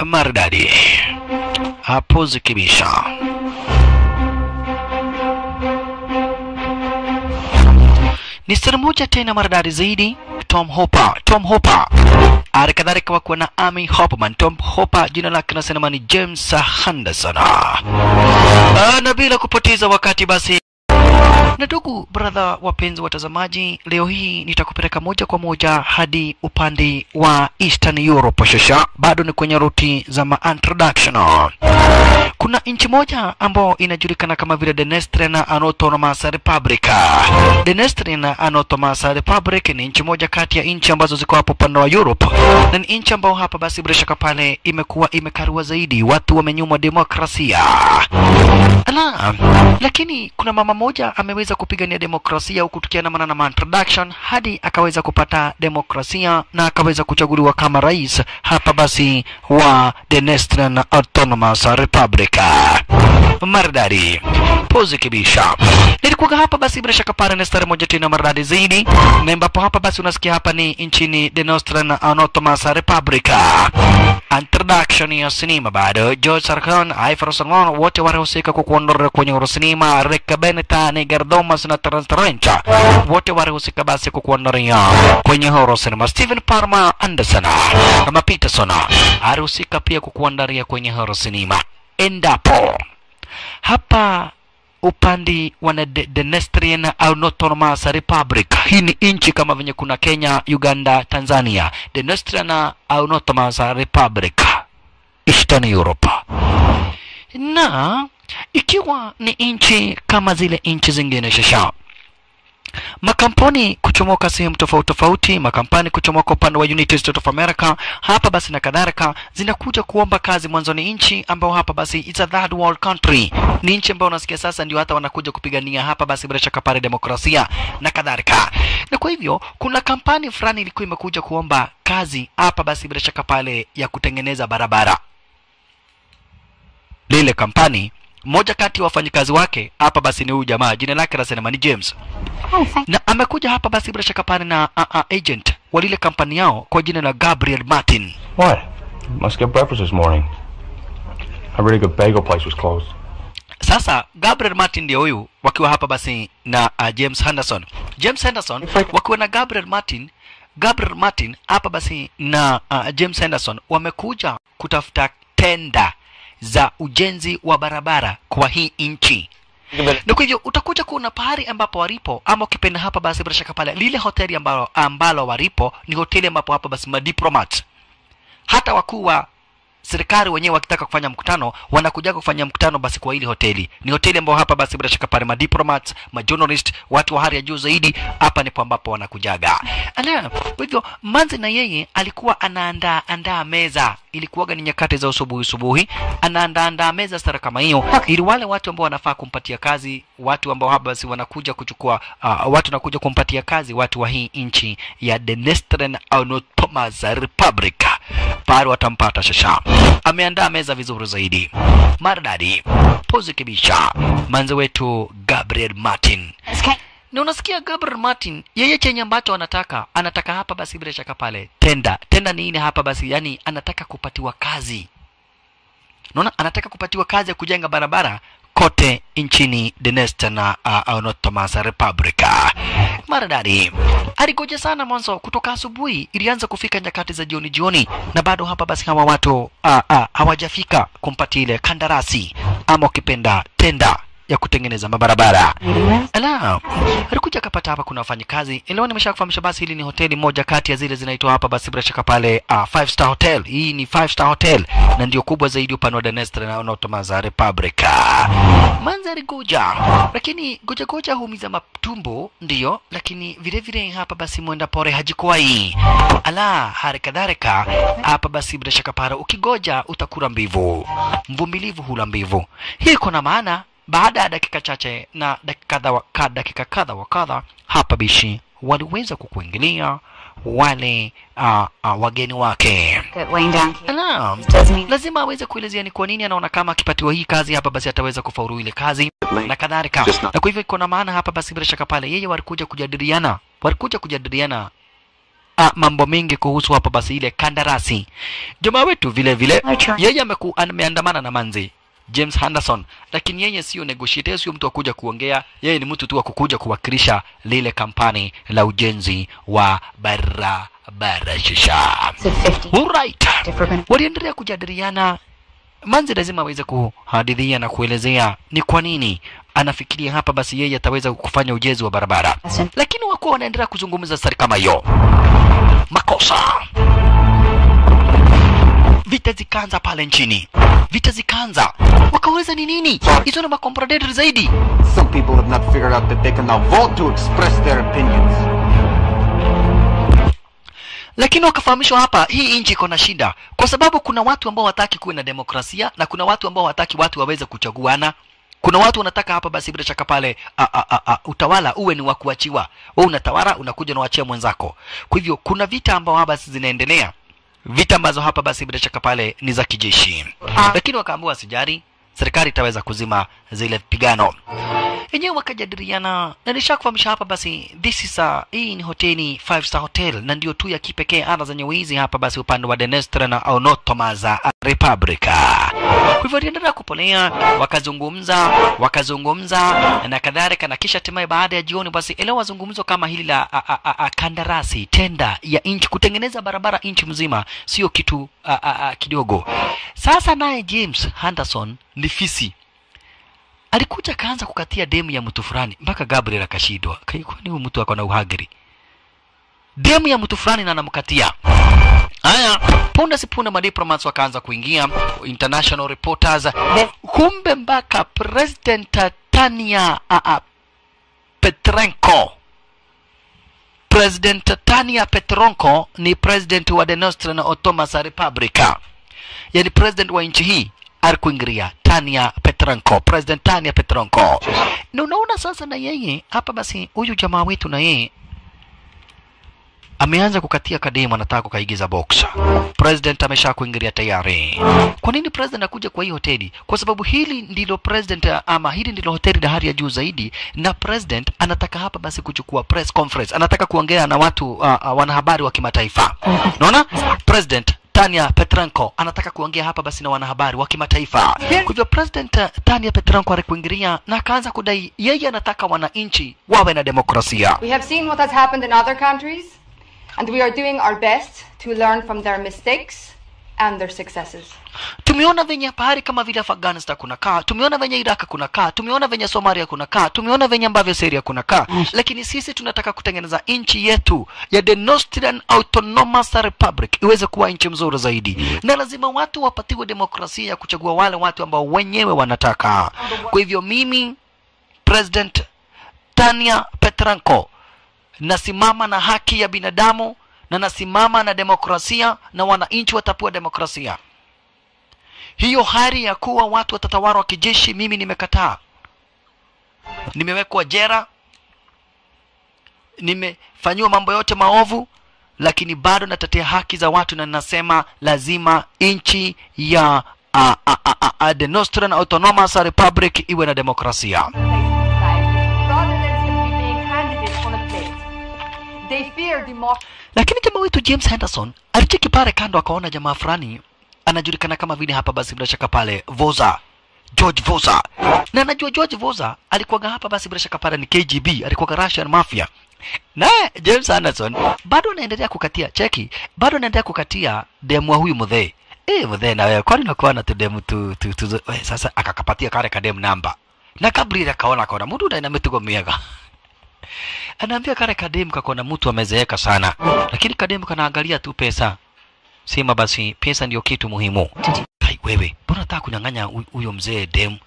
maridadi hapo zikibisha. Ni stori moja tena maridadi zaidi. Tom Hopper alikadhalika wakuwa na Amy Hoffman. Tom Hopper jina lake nasema ni James Henderson. Na bila kupoteza wakati basi, na ndugu brother wapenzi watazamaji, leo hii nitakupeleka moja kwa moja hadi upande wa Eastern Europe. Shasha bado ni kwenye ruti za introduction. Kuna nchi moja ambayo inajulikana kama vile Denestrian Autonomous Republic. Denestrian Autonomous Republic ni nchi moja kati ya nchi ambazo ziko hapo upande wa Europe, na ni nchi ambayo hapa basi bila shaka pale imekuwa imekarua zaidi, watu wamenyimwa demokrasia. Lakini kuna mama moja ameweza kupigania demokrasia huku tukiandamana na introduction hadi akaweza kupata demokrasia na akaweza kuchaguliwa kama rais hapa basi wa Denestrian Autonomous Republic. Maridadi pozi kibisha. Nilikuwa hapa basi bila shaka pale na stari moja tena maridadi zaidi, na ambapo hapa basi unasikia hapa ni nchini Denestrian Autonomous Republic. Introduction ya sinema bado George Sarkhan, Iverson wote walihusika kwa kuondoa kwenye sinema. Rick Beneta, Negar Thomas na Terence wote walihusika basi kwa kuondoa kwenye horror cinema. Steven Parma Anderson kama Peterson alihusika pia kwa kuondoa kwenye horror cinema. Endapo hapa upande wa Denestrian Autonomous Republic, hii ni nchi kama venye kuna Kenya, Uganda, Tanzania. Denestrian Autonomous Republic, Eastern Europe. Na ikiwa ni nchi kama zile nchi zingine shasha, makampuni kuchomoka sehemu tofauti tofauti, makampani kuchomoka upande wa United States of America hapa basi na kadhalika, zinakuja kuomba kazi mwanzo. Ni nchi ambao hapa basi it's a third world country, ni nchi ambao unasikia sasa ndio hata wanakuja kupigania hapa basi bila shaka pale demokrasia na kadhalika. Na kwa hivyo kuna kampani fulani ilikuwa imekuja kuomba kazi hapa basi bila shaka pale ya kutengeneza barabara. Lile kampani moja kati ya wafanyikazi wake hapa basi ni huyu jamaa, jina lake anasema ni James. Na amekuja hapa basi bila shaka pale na agent wa lile kampani yao kwa jina la Gabriel Martin. What? Must get breakfast this morning. A really good bagel place was closed. Sasa Gabriel Martin ndio huyu wakiwa hapa basi na James Henderson. James Henderson wakiwa na Gabriel Martin hapa basi na James Henderson wamekuja kutafuta tenda za ujenzi wa barabara kwa hii nchi. Na kwa hivyo utakuja kuona pahali ambapo walipo, ama ukipenda hapa basi bila shaka pale lile hoteli ambalo walipo ni hoteli ambapo hapa basi madiplomat, hata wakuu wa serikali wenyewe wakitaka kufanya mkutano wanakuja kufanya mkutano basi kwa ile hoteli. Ni hoteli ambayo hapa basi bila shaka pale madiplomats, majournalist, watu wa hali ya juu zaidi hapa ndipo ambapo wanakujaga. Kwa hivyo Manzi na yeye alikuwa anaandaa meza, ilikuwa ni nyakati za usubuhi, anaandaa meza stara kama hiyo ili wale watu ambao wanafaa kumpatia kazi, watu ambao hapa basi wanakuja kuchukua watu wanakuja kumpatia kazi, watu wa hii nchi ya Denestrian Autonomous Republic pale watampata shasha. Ameandaa meza vizuri zaidi. Maridadi pozi kibisha Manzi wetu Gabriel Martin. Na unasikia Gabriel Martin yeye chenye ambacho anataka hapa basi bila shaka pale tenda ni nini hapa basi, yani anataka kupatiwa kazi. Unaona, anataka kupatiwa kazi ya kujenga barabara kote nchini Denestrian Autonomous Republic. Maridadi alikuja sana mwanzo kutoka asubuhi, ilianza kufika nyakati za jioni na bado hapa basi kama watu hawajafika kumpatia ile kandarasi ama ukipenda tenda ya kutengeneza mabarabara. Alikuja kapata hapa kuna wafanyikazi. Leo nimeshakufahamisha basi hili ni hoteli moja kati ya zile zinaitwa hapa basi bila shaka pale 5 star hotel. Hii ni 5 star hotel na ndio kubwa zaidi upande wa Denestrian Autonomous Republic. Manzi alikuja, lakini goja huumiza matumbo ndio, lakini vile vile hapa basi mwenda pore hajikoi. Halikadhalika hapa basi bila shaka pale ukigoja utakula mbivu, mvumilivu hula mbivu. Hii kuna maana baada ya dakika chache na dakika kadha wa kadha hapa bishi waliweza kukuingilia wale wageni wake. Lazima aweze kuelezea ni kwa nini anaona kama akipatiwa hii kazi hapa basi ataweza kufaulu ile kazi na kadhalika. Na kwa hivyo iko na maana hapa basi bila shaka pale yeye walikuja kujadiliana mambo mengi kuhusu hapa basi ile kandarasi. Jamaa wetu vile vile yeye ameandamana na manzi James Henderson, lakini yeye sio negotiator, sio mtu wa kuja kuongea, yeye ni mtu tu wa kukuja kuwakilisha lile kampani la ujenzi wa barabara shisha. Alright. Waliendelea kujadiliana. Manzi lazima aweze kuhadithia na kuelezea ni kwa nini anafikiria hapa basi yeye ataweza kufanya ujenzi wa barabara. Lakini wako wanaendelea kuzungumza sari kama hiyo. Makosa. Vita zikaanza pale nchini. Vita zikaanza. Wakauliza ni nini? Hizo ni macompradatory zaidi. Some people have not figured out that they can now vote to express their opinions. Lakini wakafahamishwa hapa hii nchi iko na shida kwa sababu kuna watu ambao wataki kuwe na demokrasia na kuna watu ambao wataki watu waweze kuchaguana. Kuna watu wanataka hapa basi bila shaka pale utawala uwe ni wa kuachiwa. Wewe unatawala unakuja na uachia mwenzako. Kwa hivyo kuna vita ambao hapa basi zinaendelea. Vita ambazo hapa basi bila shaka pale ni za kijeshi. Lakini wakaambiwa sijari, serikali itaweza kuzima zile pigano. Wenyewe wakajadiliana na nishakufahamisha hapa basi this is hii ni hoteli 5-star hotel na ndio tu ya kipekee ana zenye wizi hapa basi upande wa Denestra na Autonomous Republica. Kwa hivyo waliendelea kupolea, wakazungumza na kadhalika, na kisha hatimaye baada ya jioni basi elewa zungumzo kama hili la kandarasi tenda ya inchi kutengeneza barabara inchi mzima sio kitu kidogo. Sasa naye James Henderson ni fisi. Alikuja kaanza kukatia demu ya mtu fulani mpaka Gabriel akashidwa. Kwani huyu mtu akona uhagiri? Demu ya mtu fulani na anamkatia. Haya, punde si punde madiplomats wakaanza kuingia, international reporters. Kumbe mpaka President Tania Petrenko. President Tania Petrenko ni president wa Denestra na Autonomous Republica. Yani president wa nchi hii alikuingilia Tania Petrenko, President Tania Petrenko. Na unaona sasa na yeye hapa basi huyu jamaa wetu na yeye ameanza kukatia kademu, anataka kukaigiza boxa. President amesha kuingilia tayari. Kwa nini president anakuja kwa hii hoteli? Kwa sababu hili ndilo president ama hili ndilo hoteli la hali ya juu zaidi, na president anataka hapa basi kuchukua press conference. Anataka kuongea na watu wanahabari wa kimataifa. Unaona? President Tania Petrenko anataka kuongea hapa basi na wanahabari wa kimataifa. Kwa hivyo President Tania Petrenko alikuingilia na akaanza kudai yeye anataka wananchi wawe na demokrasia. We have seen what has happened in other countries and we are doing our best to learn from their mistakes and their successes. Tumeona venye pahali kama vile Afghanistan kunakaa, tumeona venye Iraq kunakaa, tumeona venye Somalia kunakaa, tumeona venye ambavyo Syria kunakaa, lakini sisi tunataka kutengeneza nchi yetu ya Denestra Autonomous Republic iweze kuwa nchi mzuri zaidi. Na lazima watu wapatiwe demokrasia ya kuchagua wale watu ambao wenyewe wanataka. Kwa hivyo mimi President Tania Petrenko nasimama na haki ya binadamu na nasimama na demokrasia na wananchi watapewa demokrasia. Hiyo hali ya kuwa watu watatawala kijeshi mimi nimekataa. Nimewekwa jela, nimefanywa mambo yote maovu, lakini bado natetea haki za watu na ninasema lazima nchi ya Denestra Autonomous Republic iwe na demokrasia. Lakini jamaa wetu James Henderson alicheki pale kando akaona jamaa fulani anajulikana kama vile hapa basi bila shaka pale Voza, George Voza. Na anajua George Voza alikuwa hapa basi bila shaka pale ni KGB, alikuwa Russian mafia. Na James Henderson bado anaendelea kukatia cheki, bado anaendelea kukatia demu wa huyu mzee. Mzee na wewe kwani unakuwa na demu tu sasa akakapatia kale kademu namba. Na Gabriel akaona mtu ndiye ametugomiaga. Anaambia kale kademu kakona mtu amezeeka sana, lakini kademu kanaangalia tu pesa. Sema basi pesa ndio kitu muhimu. Hai wewe, mbona unataka kunyang'anya huyo mzee demu?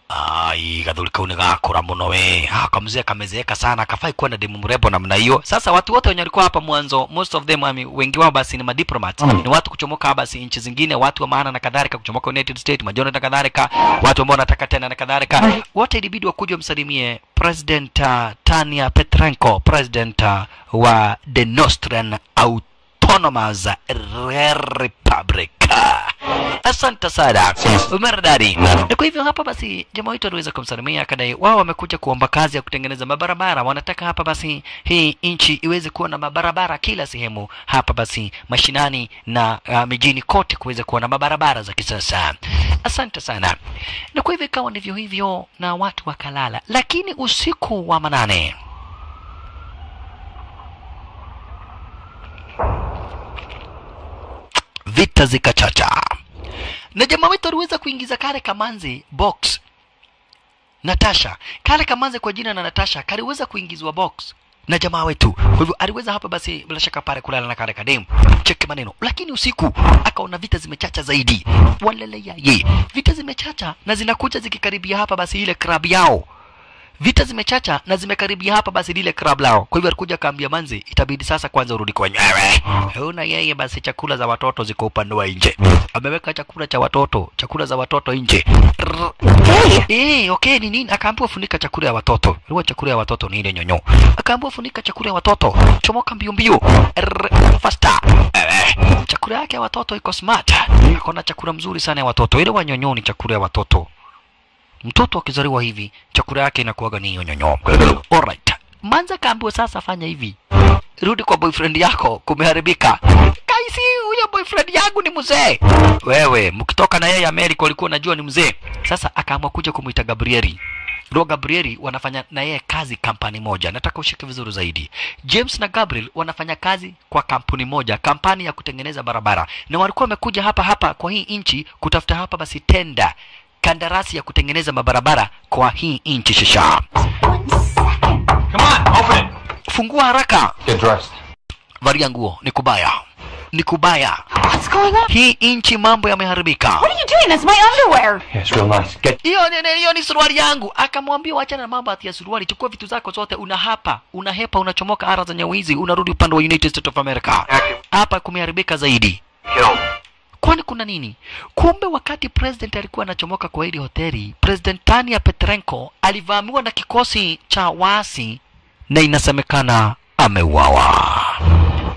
Ai, gadhulika unagakora muno we. Kamzee kamezeeka sana, kafai kuwa na demu mrembo namna hiyo. Sasa watu wote wenye walikuwa hapa mwanzo, most of them wengi wao basi ni madiplomats. Ni watu kuchomoka basi nchi zingine, watu wa maana na kadhalika, kuchomoka United States, majona na kadhalika, watu ambao wanataka tena na kadhalika. Wote ilibidi wakuje msalimie President Tania Petrenko, president wa Denestra Autonomous Autonomous Republic. Asante sana umeradari. Na kwa hivyo hapa basi jamaa wetu aliweza kumsalimia akadai wao wamekuja kuomba kazi ya kutengeneza mabarabara. Wanataka hapa basi hii nchi iweze kuwa na mabarabara kila sehemu hapa basi mashinani na mijini kote kuweze kuwa na mabarabara za kisasa. Asante sana. Na kwa hivyo ikawa ndivyo hivyo na watu wakalala. Lakini usiku wa manane vita zikachacha. Na jamaa wetu aliweza kuingiza kale kamanzi box. Natasha. Kale kamanzi kwa jina na Natasha kaliweza kuingizwa box na jamaa wetu. Kwa hivyo aliweza hapa basi bila shaka pale kulala na kale kademu. Cheki maneno. Lakini usiku akaona vita zimechacha zaidi. Walelea ye. Vita zimechacha na zinakuja zikikaribia hapa basi ile club yao. Vita zimechacha na zimekaribia hapa basi lile club lao. Kwa hivyo alikuja kaambia manzi itabidi sasa kwanza urudi kwenyewe. Hauna yeye basi chakula za watoto ziko upande wa nje. Ameweka chakula za watoto nje. Okay ni nini? Akaambiwa funika chakula ya watoto. Ilikuwa chakula ya watoto ni ile nyonyo. Akaambiwa funika chakula ya watoto. Chomoka mbio mbio. Faster. Chakula yake ya watoto iko smart. Kuna chakula mzuri sana ya watoto. Ile wa nyonyo ni chakula ya watoto. Mtoto akizaliwa hivi chakula yake inakuwaga ni nyonyo. Alright. Manza kaambiwa sasa fanya hivi. Rudi kwa boyfriend yako kumeharibika. Kaisi huyo boyfriend yangu ni mzee. Wewe mkitoka na yeye Amerika ulikuwa unajua ni mzee. Sasa akaamua kuja kumuita Gabrieli. Ndio Gabrieli wanafanya na yeye kazi kampani moja. Nataka ushike vizuri zaidi. James na Gabriel wanafanya kazi kwa kampuni moja, kampani ya kutengeneza barabara. Na walikuwa wamekuja hapa kwa hii nchi kutafuta hapa basi tenda kandarasi ya kutengeneza mabarabara kwa hii nchi shisha. Come on, open it. Fungua haraka. Get dressed. Valia nguo, ni kubaya. Ni kubaya. What's going on? Hii nchi mambo yameharibika. What are you doing? That's my underwear. Yeah, it's real nice. Get. Hiyo ni suruali yangu. Akamwambia achana na mambo ya suruali, chukua vitu zako zote, unahepa, unachomoka ara za nyawizi, unarudi upande wa United States of America. Hapa kumeharibika zaidi. Kwani kuna nini? Kumbe wakati president alikuwa anachomoka kwa ile hoteli, President Tania Petrenko alivamiwa na kikosi cha waasi na inasemekana ameuawa.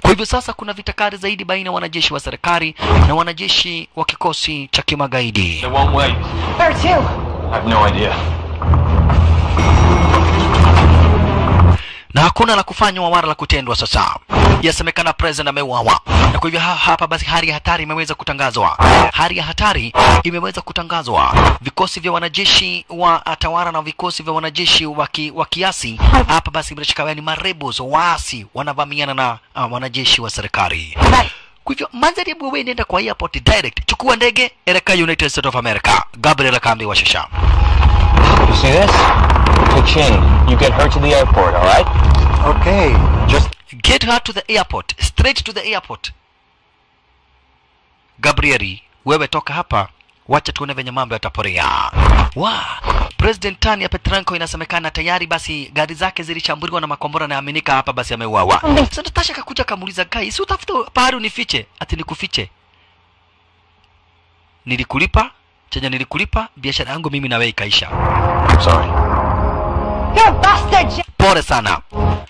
Kwa hivyo sasa kuna vita kali zaidi baina ya wanajeshi wa serikali na wanajeshi wa kikosi cha kimagaidi. They won't wait. Where to? I have no idea. Na hakuna la kufanywa wala la kutendwa sasa. Yasemekana president ameuawa. Na kwa hivyo hapa basi hali ya hatari imeweza kutangazwa. Hali ya hatari imeweza kutangazwa. Vikosi vya wanajeshi wa Atawara na vikosi vya wanajeshi wa kiasi hapa basi bila shaka ni marebels waasi wanavamiana na wanajeshi wa serikali. Kwa hivyo mandhari ya wewe nenda kwa airport direct. Chukua ndege elekea United States of America. Gabriel akaambiwa shasha. You see this? The chain. You get her to the airport, all right? Okay, just Get her to the airport. Straight to the airport. Gabrieli, wewe toka hapa. Wacha tuone venye mambo yataporea. President Tania Petrenko inasemekana tayari basi gari zake zilishambuliwa na makombora na aminika hapa basi ameuawa. Sasa Natasha kakuja kamuuliza guys, utafuta pahali unifiche? Ati nikufiche? Nilikulipa? Chenye nilikulipa biashara yangu mimi na wewe ikaisha. Sorry. You're a bastard. Pole sana.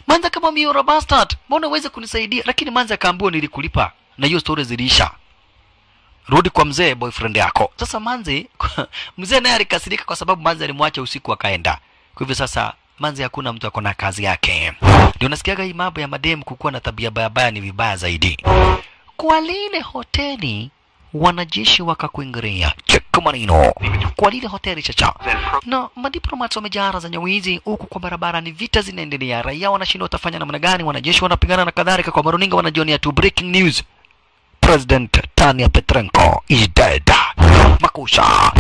Manza kama mimi you're a bastard. Mbona uweze kunisaidia? Lakini Manza kaambiwa nilikulipa na hiyo story ziliisha. Rudi kwa mzee boyfriend yako. Sasa Manze mzee naye alikasirika kwa sababu Manze alimwacha usiku akaenda. Kwa hivyo sasa Manze hakuna mtu akona kazi yake. Ndio nasikiaga hii mambo ya madem kukuwa na tabia baya ni vibaya zaidi. Kwa lile hoteli wanajeshi wakakuingilia. Cheka maneno. Kwa lile hoteli chacha. Na madiplomats wamejara za nyawizi huku kwa barabara ni vita zinaendelea. Raia wanashindwa watafanya namna gani, wanajeshi wanapigana na kadhalika. Kwa maruninga wanajionia tu breaking news. President Tania Petrenko is dead. Makusha.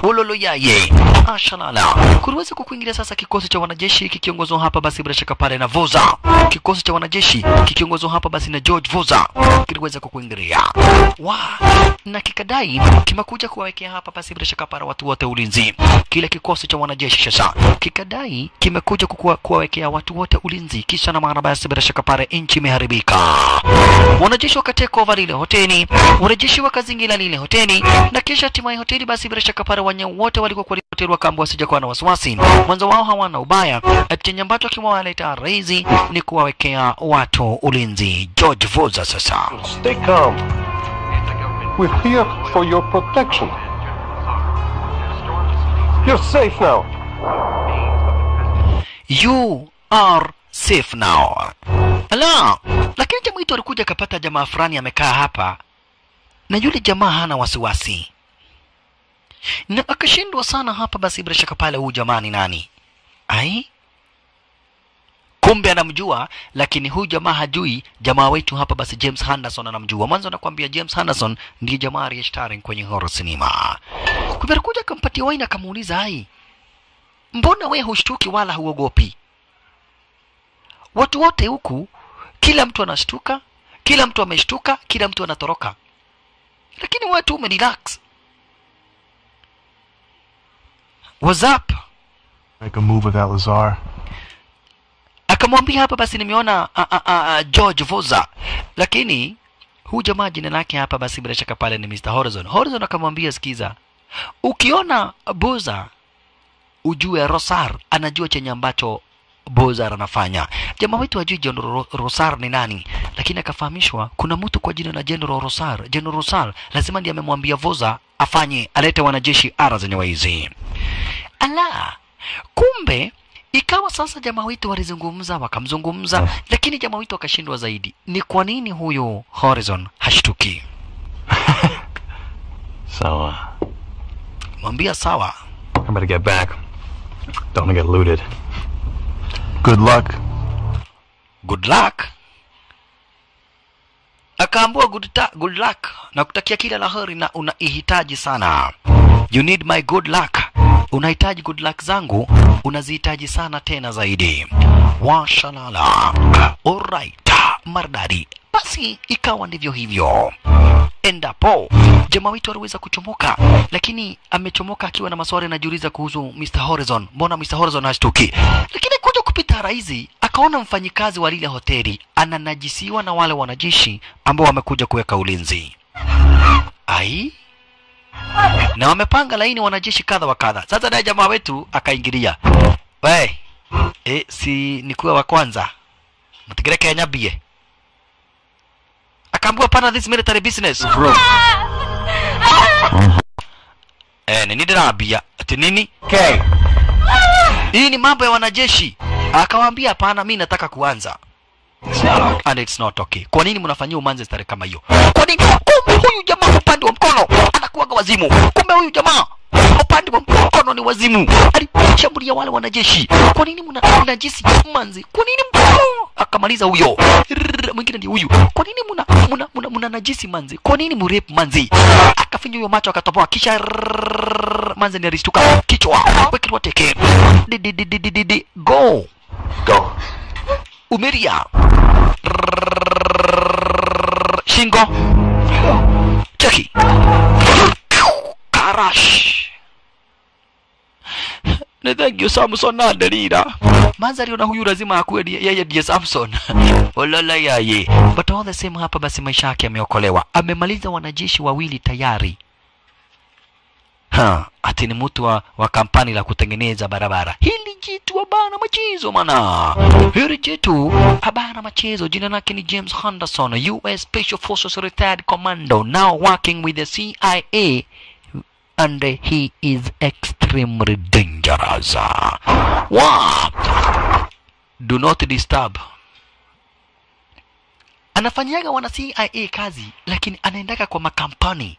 Ulolo yaye. Ashalala. Kuruweza kukuingilia sasa kikosi cha wanajeshi kikiongozwa hapa basi bila shaka pale na Voza. Kikosi cha wanajeshi kikiongozwa hapa basi na George Voza. Kiliweza kukuingilia. Na kikadai kimekuja kuwawekea hapa basi bila shaka pale watu wote ulinzi. Kile kikosi cha wanajeshi sasa kikadai kimekuja kuwawekea watu wote ulinzi. Kisha na maana basi bila shaka pale nchi imeharibika. Wanajeshi wakateka over ile hoteli. Wanajeshi wakazingira ile hoteli na kisha timu ya hoteli basi bila shaka pale wenye wote walikuwa kwa hoteli wakaambiwa wasije kuwa na wasiwasi. Mwanzo wao hawana ubaya. Chenye ambacho kimewaleta Raizi ni kuwawekea watu ulinzi. George Voza sasa. Stay calm. We're here for your protection. You're safe now. You are safe now. Ala, lakini jamaa wetu alikuja akapata jamaa fulani amekaa hapa. Na yule jamaa hana wasiwasi. Na akashindwa sana hapa basi bila shaka pale huyu jamaa ni nani? Ai? Kumbe anamjua, lakini huyu jamaa hajui jamaa wetu hapa basi James Henderson anamjua. Mwanzo anakuambia James Henderson ndiye jamaa aliyestarring kwenye horror cinema. Kumbe alikuja akampatia wine akamuuliza, "Hai, mbona wewe hushtuki wala huogopi? Watu wote huku kila mtu anashtuka, kila mtu ameshtuka, kila mtu anatoroka. Lakini watu umerelax. What's up?" Make a move with that Lazar. Akamwambia hapa basi nimeona George Voza. Lakini huyu jamaa jina lake hapa basi bila shaka pale ni Mr. Horizon. Horizon akamwambia, "Sikiza. Ukiona Boza ujue Rosar anajua chenye ambacho Bozar anafanya." Jamaa wetu hajui General Rosar ni nani, lakini akafahamishwa kuna mtu kwa jina la General Rosar. General Rosar lazima ndiye amemwambia Voza afanye alete wanajeshi ara zenye hizi. Ala, kumbe ikawa sasa jamaa wetu walizungumza wakamzungumza, lakini jamaa wetu akashindwa zaidi. Ni kwa nini huyo Horizon hashtuki? Sawa. Mwambia sawa. I'm about to get back. Don't want to get looted. Good luck. Good luck. Akaambua good luck na kutakia kila la heri na unaihitaji sana. You need my good luck. Unahitaji good luck zangu, unazihitaji sana tena zaidi. Washalala. Alright, mardari. Basi ikawa ndivyo hivyo. Endapo jamaa wetu aliweza kuchomoka, lakini amechomoka akiwa na maswali anajiuliza kuhusu Mr. Horizon. Mbona Mr. Horizon hashtuki? Lakini kuja kupita Raizi akaona mfanyikazi wa lile hoteli ananajisiwa na wale wanajeshi ambao wamekuja kuweka ulinzi. Ai? Na wamepanga laini wanajeshi kadha wa kadha. Sasa naye jamaa wetu akaingilia. We, si nikuwa wa kwanza. Mtigire Kenya bie. Akaambiwa pana this military business. Bro. Nini dirabia? Ati nini? Okay. Hii ni mambo ya wanajeshi. Akawaambia hapana, mimi nataka kuanza. And it's not okay. Kwa nini mnafanyia umanze stare kama hiyo? Kwa nini? Kumbe huyu jamaa upande wa mkono anakuwaga wazimu. Kumbe huyu jamaa upande wa mkono ni wazimu. Alishambulia wale wanajeshi. Kwa nini mnajisi manzi? Kwa nini akamaliza huyo? Mwingine ndiye huyu. Kwa nini mna najisi manzi? Kwa nini mrape manzi? Akafinya huyo macho akatoboa kisha manzi ni alistuka kichwa. Weke wateke. Go. Umeria. Shingo. Cheki. Karash. Nethagio Samson na Delira. Manzari ona huyu lazima akuwe yeye ndiye Samson. Olala yaye. But all the same hapa basi maisha yake yameokolewa. Amemaliza wanajeshi wawili tayari. Ati ni mtu wa kampani la kutengeneza barabara. Hili jitu abana machezo mana. Hili jitu abana machezo. Jina lake ni James Henderson, US Special Forces Retired Commando, now working with the CIA, and he is extremely dangerous. Wow. Do not disturb. Anafanyaga wana CIA kazi, lakini anaendaka kwa makampani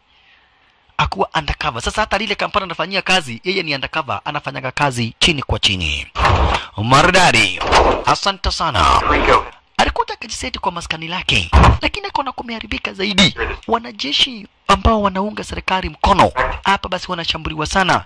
akuwa undercover. Sasa hata lile kampani anafanyia kazi, yeye ni undercover, anafanyaga kazi chini kwa chini. Maridadi. Asante sana. Alikuja akajiseti kwa maskani lake, lakini akaona kumeharibika zaidi. Wanajeshi ambao wanaunga serikali mkono hapa basi wanashambuliwa sana.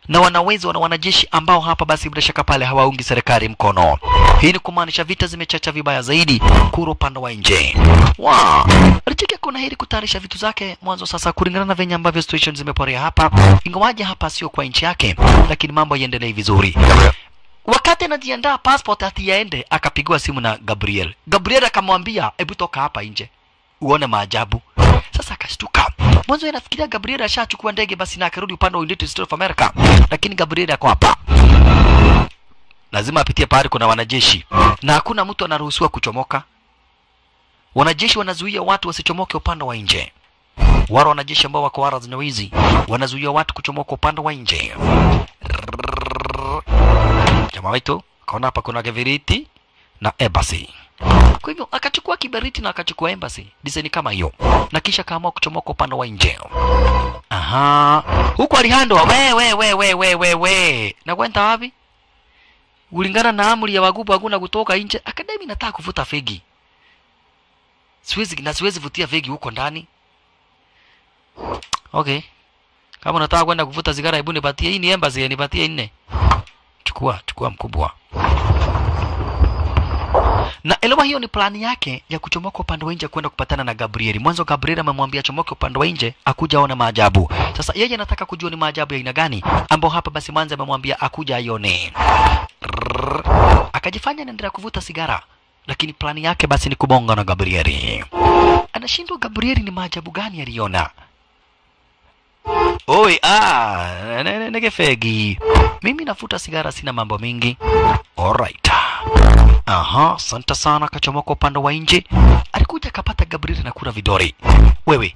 Na wanaweza na wanajeshi ambao hapa basi bila shaka pale hawaungi serikali mkono. Hii ni kumaanisha vita zimechacha vibaya zaidi kuro upande wa nje. Wow. Alicheki kuna heri kutayarisha vitu zake mwanzo sasa kulingana na venye ambavyo situation zimeporea hapa. Ingawaje hapa sio kwa nchi yake, lakini mambo yaendelee vizuri. Wakati anajiandaa passport ati yaende, akapigwa simu na Gabriel. Gabriel akamwambia, "Hebu toka hapa nje uone maajabu." Sasa akashtuka. Mwanzo anafikiria Gabriel ashachukua ndege basi na akarudi upande wa United States of America, lakini Gabriel ako hapa. Lazima apitie pahali kuna wanajeshi na hakuna mtu anaruhusiwa kuchomoka. Wanajeshi wanazuia watu wasichomoke upande wa nje. Wale wanajeshi ambao wako Ara za Nyawizi wanazuia watu kuchomoka upande wa nje. Jamaa wetu kaona hapa kuna kiberiti na embassy. Kwa hivyo akachukua kiberiti na akachukua embassy, design kama hiyo, na kisha kaamua kuchomoka upande wa nje. Aha, huko alihandwa we na kwenda wapi? Kulingana na amri ya wagubu hakuna kutoka nje. Akademi nataka kuvuta fegi. Siwezi vutia fegi huko ndani. Okay. Kama unataka kwenda kuvuta sigara, hebu nipatie. Hii ni embassy, nipatie 4. Chukua mkubwa. Na elewa hiyo ni plani yake ya kuchomoka upande wa nje kwenda kupatana na Gabriel. Mwanzo Gabriel amemwambia chomoke upande wa nje akuja aone maajabu. Sasa yeye anataka kujua ni maajabu ya aina gani ambao hapa basi mwanzo amemwambia akuja aione. Akajifanya anaendelea kuvuta sigara, lakini plani yake basi ni kubonga na Gabriel. Anashindwa Gabriel ni maajabu gani aliona. Oi, nege fegi. Mimi nafuta sigara, sina mambo mingi. Alright. Aha, asante sana. Kachomoka upande wa nje. Alikuja kapata Gabriel na kura vidori. Wewe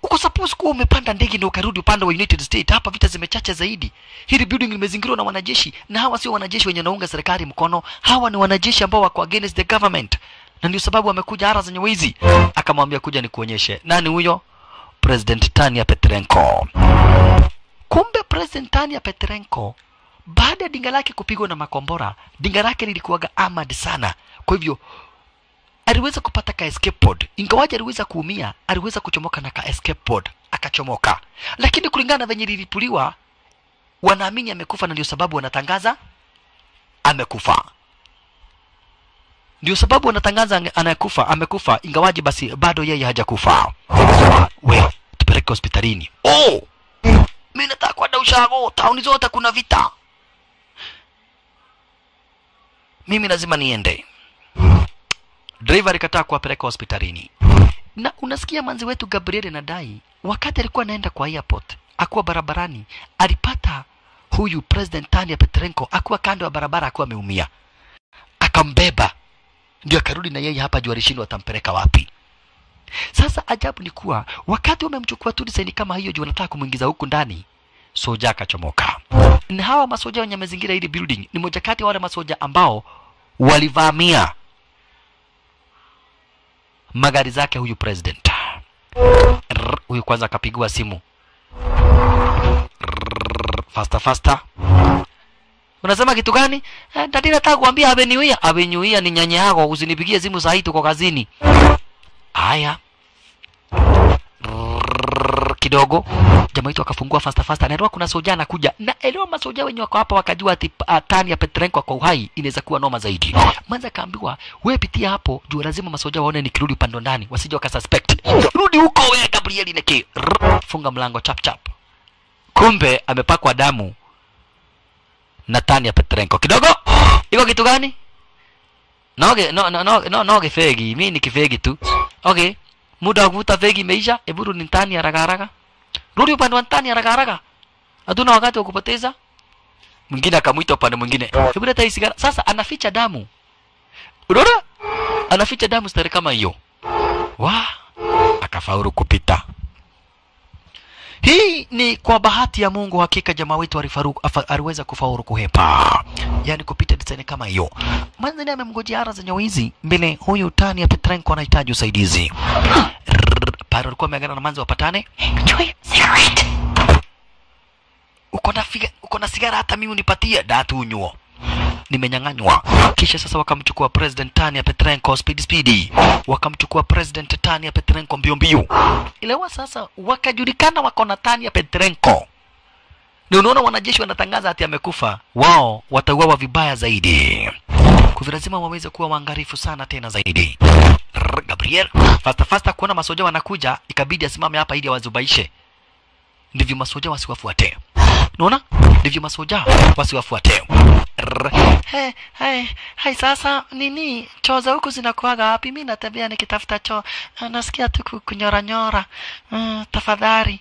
uko suppose kuwa umepanda ndege ndio ukarudi upande wa United States. Hapa vita zimechacha zaidi. Hili building limezingirwa na wanajeshi, na hawa sio wanajeshi wenye naunga serikali mkono. Hawa ni wanajeshi ambao wako against the government. Na ndio sababu wamekuja Ara za Nyawizi. Akamwambia kuja nikuonyeshe. Nani huyo? President Tanya Petrenko. Kumbe President Tanya Petrenko baada ya dinga lake kupigwa na makombora, dinga lake lilikuwaga armored sana. Kwa hivyo aliweza kupata ka escape pod. Ingawaje aliweza kuumia, aliweza kuchomoka na ka escape pod, akachomoka. Lakini kulingana na venye lilipuliwa, wanaamini amekufa, na ndio sababu wanatangaza amekufa. Ndio sababu wanatangaza amekufa, ingawaje basi bado yeye hajakufa. We, tupeleke hospitalini. Oh! Mimi nataka kwenda Ushago, tauni zote kuna vita. Mimi lazima niende. Driver alikataa kuwapeleka hospitalini. Na unasikia manzi wetu Gabriel anadai wakati alikuwa anaenda kwa airport, akuwa barabarani, alipata huyu President Tanya Petrenko akuwa kando ya barabara, akuwa ameumia. Akambeba. Ndio akarudi na yeye hapa juu alishindwa atampeleka wapi. Sasa ajabu ni kuwa wakati wamemchukua tu design kama hiyo juu wanataka kumuingiza huku ndani, soja akachomoka. Na hawa masoja wenye mazingira hili building ni moja kati ya wale masoja ambao walivamia magari zake huyu president. Huyu kwanza akapigwa simu. Faster. Unasema kitu gani? Dadi nataka kuambia Abenyuia ni nyanya yako, usinipigie simu saa hii tuko kazini. Haya. Kidogo jamaa wetu akafungua faster. Anaelewa kuna soja anakuja. Na elewa masoja wenye wako hapa wakajua ati Tanya Petrenko kwa uhai inaweza kuwa noma zaidi. Mwanza kaambiwa wewe pitia hapo juu lazima masoja waone nikirudi upande ndani wasije wakasuspect. Rudi huko wewe Gabriel Neke. Funga mlango chap. Kumbe amepakwa damu na Tanya Petrenko. Kidogo. Iko kitu gani? Noge fegi. Mimi ni kifegi tu. Okay. Muda wa kuvuta fegi imeisha. Hebu rudi ndani haraka. Rudi upande wa ndani haraka. Hatuna wakati wa kupoteza. Mwingine akamuita upande mwingine. Hebu leta hii sigara. Sasa anaficha damu. Unaona? Anaficha damu stari kama hiyo. Akafaulu kupita. Hii ni kwa bahati ya Mungu, hakika jamaa wetu aliweza kufaulu kuhepa. Yaani kupita design kama hiyo. Manzani amemngojea Ara za Nyawizi mbele huyu Tanya Petrenko anahitaji usaidizi. Paro alikuwa ameagana na manzi wapatane. Enjoy cigarette. Uko na sigara hata mimi unipatie datu unyuo. Nimenyang'anywa. Kisha sasa wakamchukua President Tanya Petrenko speedy. Wakamchukua President Tanya Petrenko mbio. Ilewa sasa wakajulikana wako na Tanya Petrenko. Ni unaona wanajeshi wanatangaza ati amekufa. Wao watauawa vibaya zaidi. Kwa lazima waweze kuwa waangalifu sana tena zaidi. Gabriel fasta kuona masoja wanakuja, ikabidi asimame hapa ili awazubaishe. Ndivyo masoja wasiwafuate. Unaona? Ndivyo masoja wasiwafuate. Hai sasa nini? Choo za huku zinakuaga wapi? Mimi natembea nikitafuta choo. Nasikia tu kunyora. Tafadhali.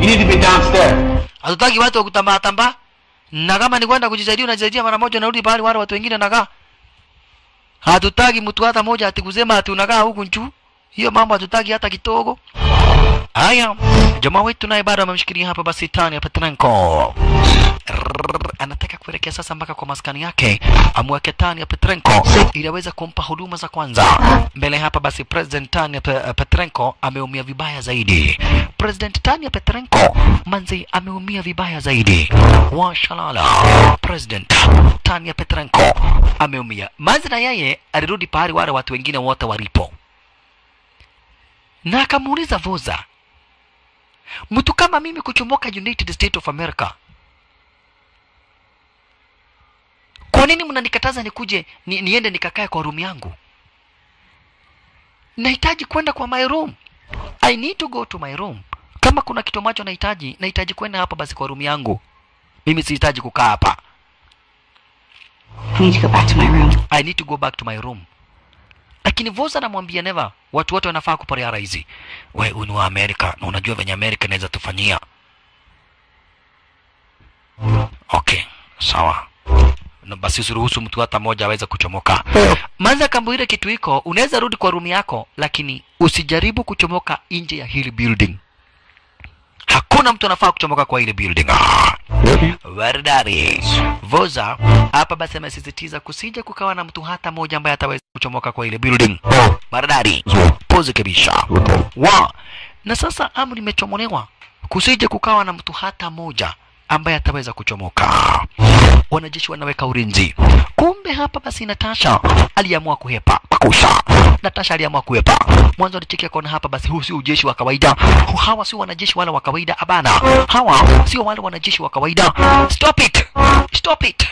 You need to be downstairs. Hatutaki watu wa kutamba. Na kama ni kwenda kujisaidia unajisaidia mara moja narudi pale wale watu wengine nakaa. Hatutaki mtu hata moja atikusema ati unakaa huku njoo. Hiyo mambo hatutaki hata kidogo. Haya, jamaa wetu naye bado amemshikilia hapa basi Tanya Petrenko. Anataka kuelekea sasa mpaka kwa maskani yake. Amweke Tanya Petrenko ili aweze kumpa huduma za kwanza. Mbele hapa basi President Tanya Petrenko ameumia vibaya zaidi. President Tanya Petrenko manzi ameumia vibaya zaidi. Washalala. President Tanya Petrenko ameumia. Manzi na yeye alirudi pale wale watu wengine wote walipo. Na akamuuliza Voza, mtu kama mimi kuchomoka United States of America, kwa nini mnanikataza nikuje niende nikakae kwa room yangu? Nahitaji kwenda kwa my room. I need to go to my room. Kama kuna kitu ambacho nahitaji kwenda hapa basi kwa room yangu. Mimi sihitaji kukaa hapa. I need to go back to my room. I need to go back to my room. Lakini Voza anamwambia never, watu wote wanafaa kupariara hizi. Wewe ni wa Amerika na unajua venye Amerika inaweza tufanyia. Okay, sawa. Na basi usiruhusu mtu hata mmoja aweze kuchomoka. Manza kambuire kitu iko, unaweza rudi kwa room yako lakini usijaribu kuchomoka nje ya hili building. Hakuna mtu anafaa kuchomoka kwa ile building. Wardari. Voza hapa basi amesisitiza kusije kukawa na mtu hata mmoja ambaye ataweza kuchomoka kwa ile building. Wardari. Pose kabisa. Na sasa amri imechomolewa. Kusije kukawa na mtu hata mmoja ambaye ataweza kuchomoka. Wanajeshi wanaweka ulinzi. Kumbe hapa basi Natasha aliamua kuhepa. Pakusha. Natasha aliamua kuhepa. Mwanzo alichekia kona hapa basi huu si ujeshi wa kawaida. Hawa si wanajeshi wala wa kawaida abana. Hawa sio wale wanajeshi wa kawaida. Stop it. Stop it.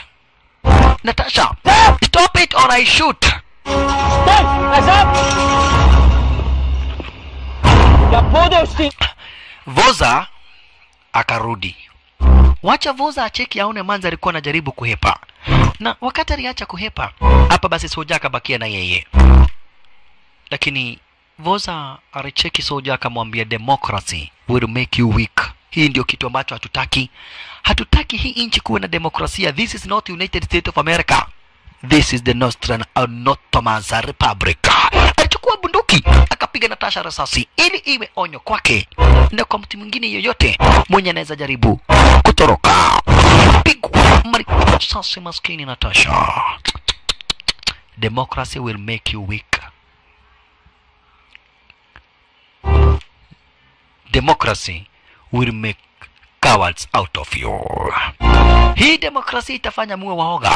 Natasha. Stop it or I shoot. Voza akarudi. Wacha Voza acheki aone Manza alikuwa anajaribu kuhepa. Na wakati aliacha kuhepa, hapa basi Soja akabakia na yeye. Lakini Voza alicheki Soja akamwambia democracy will make you weak. Hii ndio kitu ambacho hatutaki. Hatutaki hii nchi kuwe na demokrasia. This is not United States of America. This is the Nostran Autonomous Republic. Alichukua bunduki akapiga Natasha risasi ili iwe onyo kwake na kwa mtu mwingine yoyote mwenye anaweza jaribu kutoroka. Pigwa risasi maskini Natasha. Democracy will make you weak. Democracy will make cowards out of you. Hii demokrasia itafanya muwe waoga.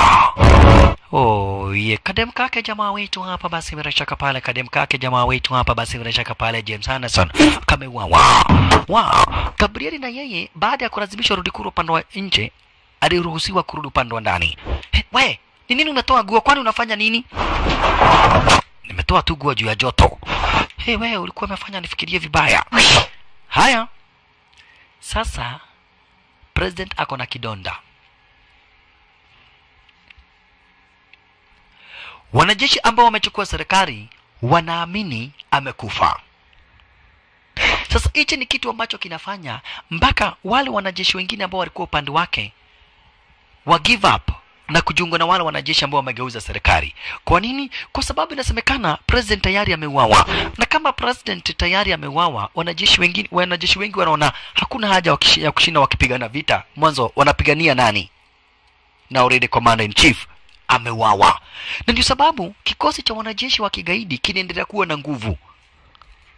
Oh, ye kadem kake jamaa wetu hapa basi virashaka pale, kadem kake jamaa wetu hapa basi virashaka pale James Anderson kameuawa. Gabrieli na yeye baada ya kulazimishwa rudi kuru upande wa nje aliruhusiwa kurudi upande wa ndani. We, ni nini unatoa guo? Kwani unafanya nini? Nimetoa tu guo juu ya joto. We, ulikuwa umefanya nifikirie vibaya. Haya. Sasa President ako na kidonda. Wanajeshi ambao wamechukua serikali wanaamini amekufa. Sasa hichi ni kitu ambacho kinafanya mpaka wale wanajeshi wengine ambao walikuwa upande wake wa give up na kujiunga na wale wanajeshi ambao wamegeuza serikali. Kwa nini? Kwa sababu inasemekana president tayari ameuawa. Na kama president tayari ameuawa, wanajeshi wengi wanaona hakuna haja ya kushinda wakipigana vita. Mwanzo wanapigania nani? Na already commander in chief ameuawa. Na ndio sababu kikosi cha wanajeshi wa kigaidi kinaendelea kuwa na nguvu.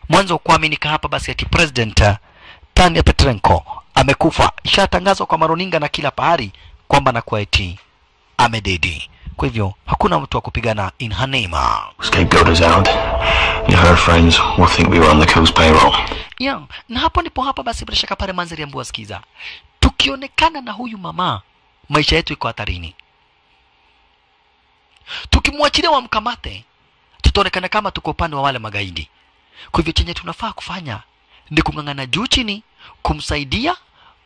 Mwanzo kuaminika hapa basi ati president Tanya Petrenko amekufa. Ishatangazwa kwa maruninga na kila pahali kwamba na kwa eti amededi. Kwa hivyo hakuna mtu wa kupigana in her name. Scapegoat is out. You heard friends will think we were on the coast payroll. Yeah, na hapo ndipo hapa basi bila shaka pale Manzari ambua sikiza. Tukionekana na huyu mama, maisha yetu iko hatarini. Tukimwachilia wamkamate, tutaonekana kama tuko upande wa wale magaidi. Kwa hivyo chenye tunafaa kufanya ni kung'ang'ana juu chini, kumsaidia,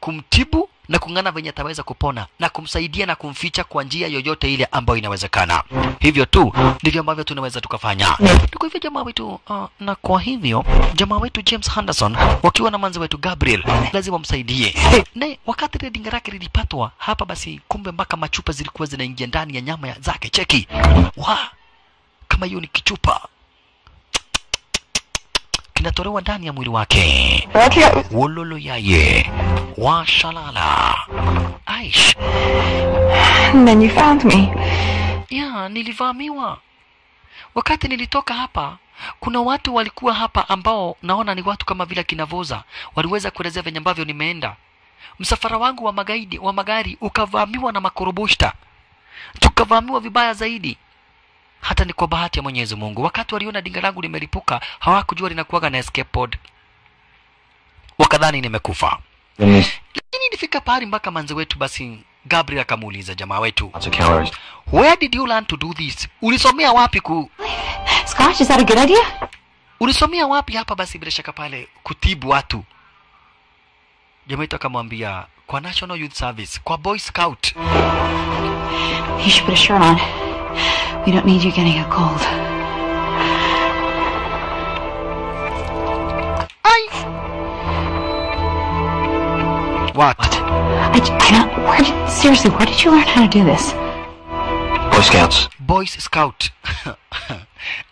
kumtibu na kung'ana venye ataweza kupona na kumsaidia na kumficha kwa njia yoyote ile ambayo inawezekana. Hivyo tu ndivyo ambavyo tunaweza tukafanya. Kwa hivyo jamaa wetu na kwa hivyo jamaa wetu James Henderson wakiwa na manzi wetu Gabriel lazima msaidie. Na wakati ile dinga lake lilipatwa hapa basi kumbe mpaka machupa zilikuwa zinaingia ndani ya nyama zake. Cheki. Kama hiyo ni kichupa kinatolewa ndani ya mwili wake. Wololo yaye. Washalala. Aish. And then you found me. Nilivamiwa. Wakati nilitoka hapa, kuna watu walikuwa hapa ambao naona ni watu kama vile kinavoza. Waliweza kuelezea venye ambavyo nimeenda. Msafara wangu wa magari ukavamiwa na makoroboshta. Tukavamiwa vibaya zaidi. Hata ni kwa bahati ya Mwenyezi Mungu. Wakati waliona dinga langu limelipuka, hawakujua linakuwaga na escape pod. Wakadhani nimekufa. Lakini nilifika pahali mpaka manze wetu basi Gabriel akamuuliza jamaa wetu, where did you learn to do this? Ulisomea wapi Scotch, is that a good idea? Ulisomea wapi hapa basi bila shaka pale kutibu watu? Jamaa wetu akamwambia kwa National Youth Service, kwa Boy Scout. You should put a shirt on. We don't need you getting a cold. What? Seriously, where did you learn how to do this? Boy Scouts. Boy Scout.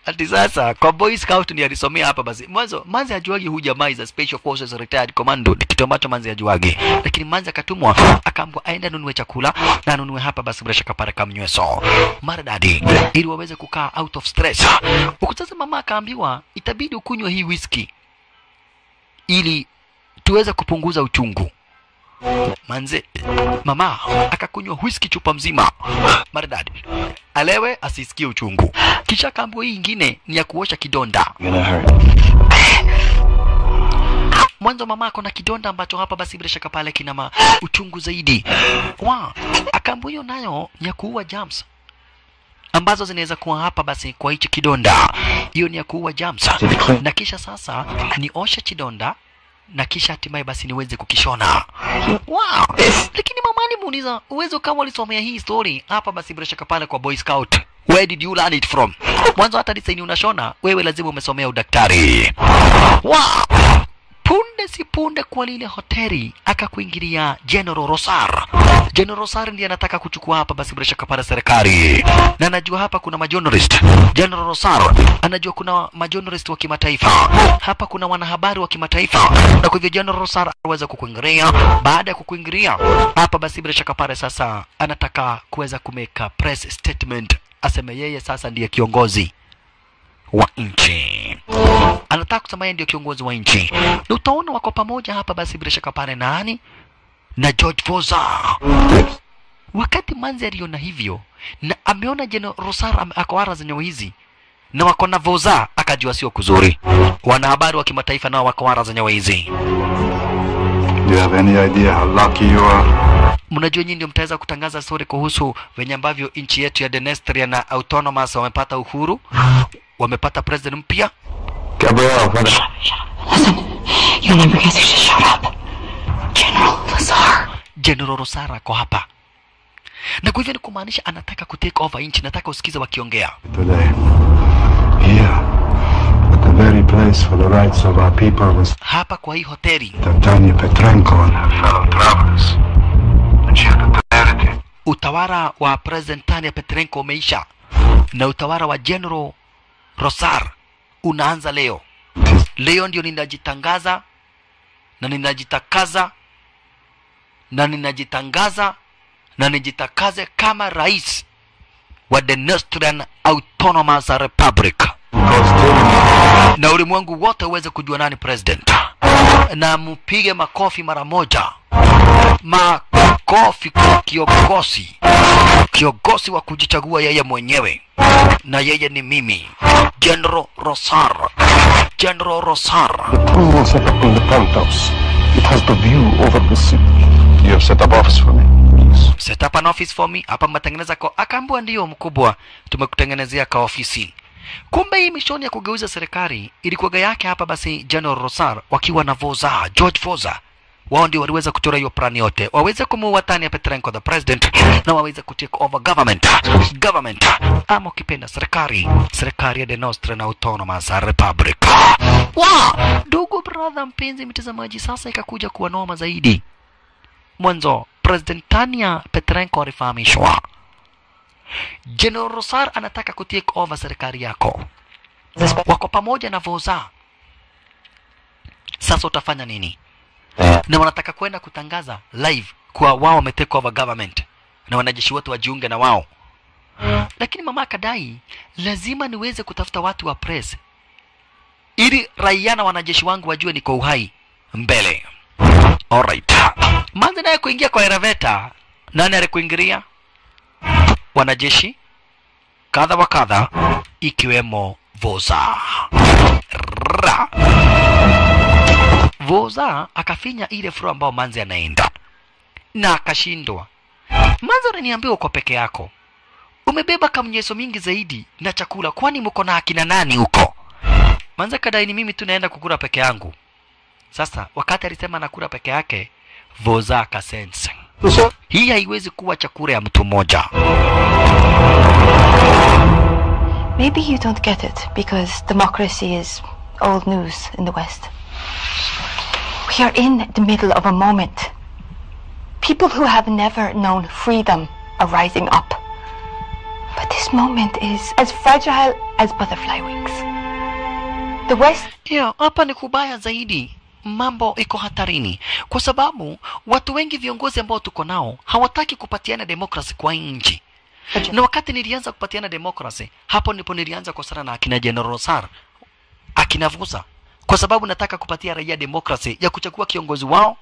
Ati sasa kwa Boy Scout ni alisomea hapa basi. Mwanzo manzi ajuagi huyu jamaa is a Special Forces Retired Commando. Ni kitu ambacho manzi ajuagi. Lakini manzi akatumwa akaambiwa aende nunue chakula na nunue hapa basi bila shaka para kamnywe so. Maradadi ili waweze kukaa out of stress. Ukutaza mama akaambiwa itabidi ukunywe hii whisky ili tuweze kupunguza uchungu. Mama akakunywa whisky chupa mzima. Maridadi. Alewe asisikie uchungu. Kisha kaambiwa hii ingine ni ya kuosha kidonda. Mwanzo mama ako na kidonda ambacho hapa basi bila shaka pale kina uchungu zaidi. Akaambiwa hiyo nayo ni ya kuua germs ambazo zinaweza kuwa hapa basi kwa hichi kidonda. Hiyo ni ya kuua germs. Na kisha sasa ni osha kidonda na kisha hatimaye basi niweze kukishona. Lakini mama alimuuliza uwezo kama ulisomea hii story hapa basi bila shaka pale kwa Boy Scout, where did you learn it from? Mwanzo hata design unashona wewe lazima umesomea udaktari. Punde si punde kwa lile hoteli akakuingilia General Rosar. General Rosar ndiye anataka kuchukua hapa basi bila shaka pale serikali. Na anajua hapa kuna majournalist. General Rosar anajua kuna majournalist wa kimataifa. Hapa kuna wanahabari wa kimataifa. Na kwa hivyo General Rosar anaweza kukuingilia. Baada ya kukuingilia hapa basi bila shaka pale sasa anataka kuweza kumeka press statement. Aseme yeye sasa ndiye kiongozi wa nchi. Anataka kusema yeye ndio kiongozi wa nchi. Na utaona wako pamoja hapa basi bila shaka pale nani? Na George Voza. Wakati manzi aliona hivyo na ameona General Rosar akawara zenye hizi na wako na Voza akajua sio kuzuri. Wanahabari wa kimataifa nao wakawara zenye hizi. Do you have any idea how lucky you are? Mnajua nyinyi ndio mtaweza kutangaza story kuhusu venye ambavyo nchi yetu ya Denestria na Autonomous wamepata uhuru? Wamepata president mpya? Gabriel, Listen, your neighbor gets you to shut up. General Lazar. General Rosar ako hapa. Na kwa hivyo ni kumaanisha anataka kutake over nchi. Nataka usikize wakiongea. Today, here, at the very place for the rights of our people was hapa kwa hii hoteli. Tanya Petrenko and her fellow travelers. And she had the temerity. Utawala wa President Tanya Petrenko umeisha. Na utawala wa General Rosar unaanza leo. Leo ndio ninajitangaza na ninajitakaza na ninajitangaza na nijitakaze kama rais wa Denestrian Autonomous Republic. Na ulimwengu wote uweze kujua nani president. Na mpige makofi mara moja. Makofi kwa kiongozi. Kiongozi wa kujichagua yeye mwenyewe. Na yeye ni mimi, General Rosar. General Rosar. The pool will set up in the penthouse. It has the view over the sea. You have set up office for me? Yes. Set up an office for me? Hapa mmetengeneza kwa akaambua ndio mkubwa. Tumekutengenezea ka ofisi. Kumbe hii mishoni ya kugeuza serikali ilikuwa yake hapa basi General Rosar wakiwa na Voza, George Voza. wao ndio waliweza kuchora hiyo plan yote, waweze kumuua Tanya Petrenko the president, na waweze kutake over government ama ukipenda serikali ya The Nostra Autonomous Republic. Ndugu brother mpenzi mtazamaji, sasa ikakuja kuwa noma zaidi. Mwanzo President Tanya Petrenko alifahamishwa General Rosar anataka kutake over serikali yako, wako pamoja na Voza. Sasa utafanya nini? Na wanataka kwenda kutangaza live kwa wao wametake over government na wanajeshi wote wajiunge na wao. Lakini mama akadai lazima niweze kutafuta watu wa press ili raia na wanajeshi wangu wajue niko uhai mbele. Alright. Manze naye kuingia kwa elevator, nani alikuingilia? Wanajeshi kadha wa kadha ikiwemo Voza. Voza akafinya ile floor ambao Manze anaenda na akashindwa. Manze unaniambia uko peke yako, umebeba kamnyeso mingi zaidi na chakula, kwani mko na akina nani huko? Manze kadai ni mimi tu naenda kukula peke yangu. Sasa wakati alisema nakula peke yake, Voza akasense hii haiwezi kuwa chakula ya mtu mmoja. Maybe you don't get it because democracy is old news in the West. We are in the middle of a moment. People who have never known freedom are rising up. But this moment is as fragile as butterfly wings. The West... hapa ni kubaya zaidi. Mambo iko hatarini kwa sababu watu wengi viongozi ambao tuko nao hawataki kupatiana demokrasi kwa nchi. Na wakati nilianza kupatiana demokrasi, hapo ndipo nilianza kukosana na akina General Rosar, akina Voza, kwa sababu nataka kupatia raia demokrasi ya kuchagua kiongozi wao,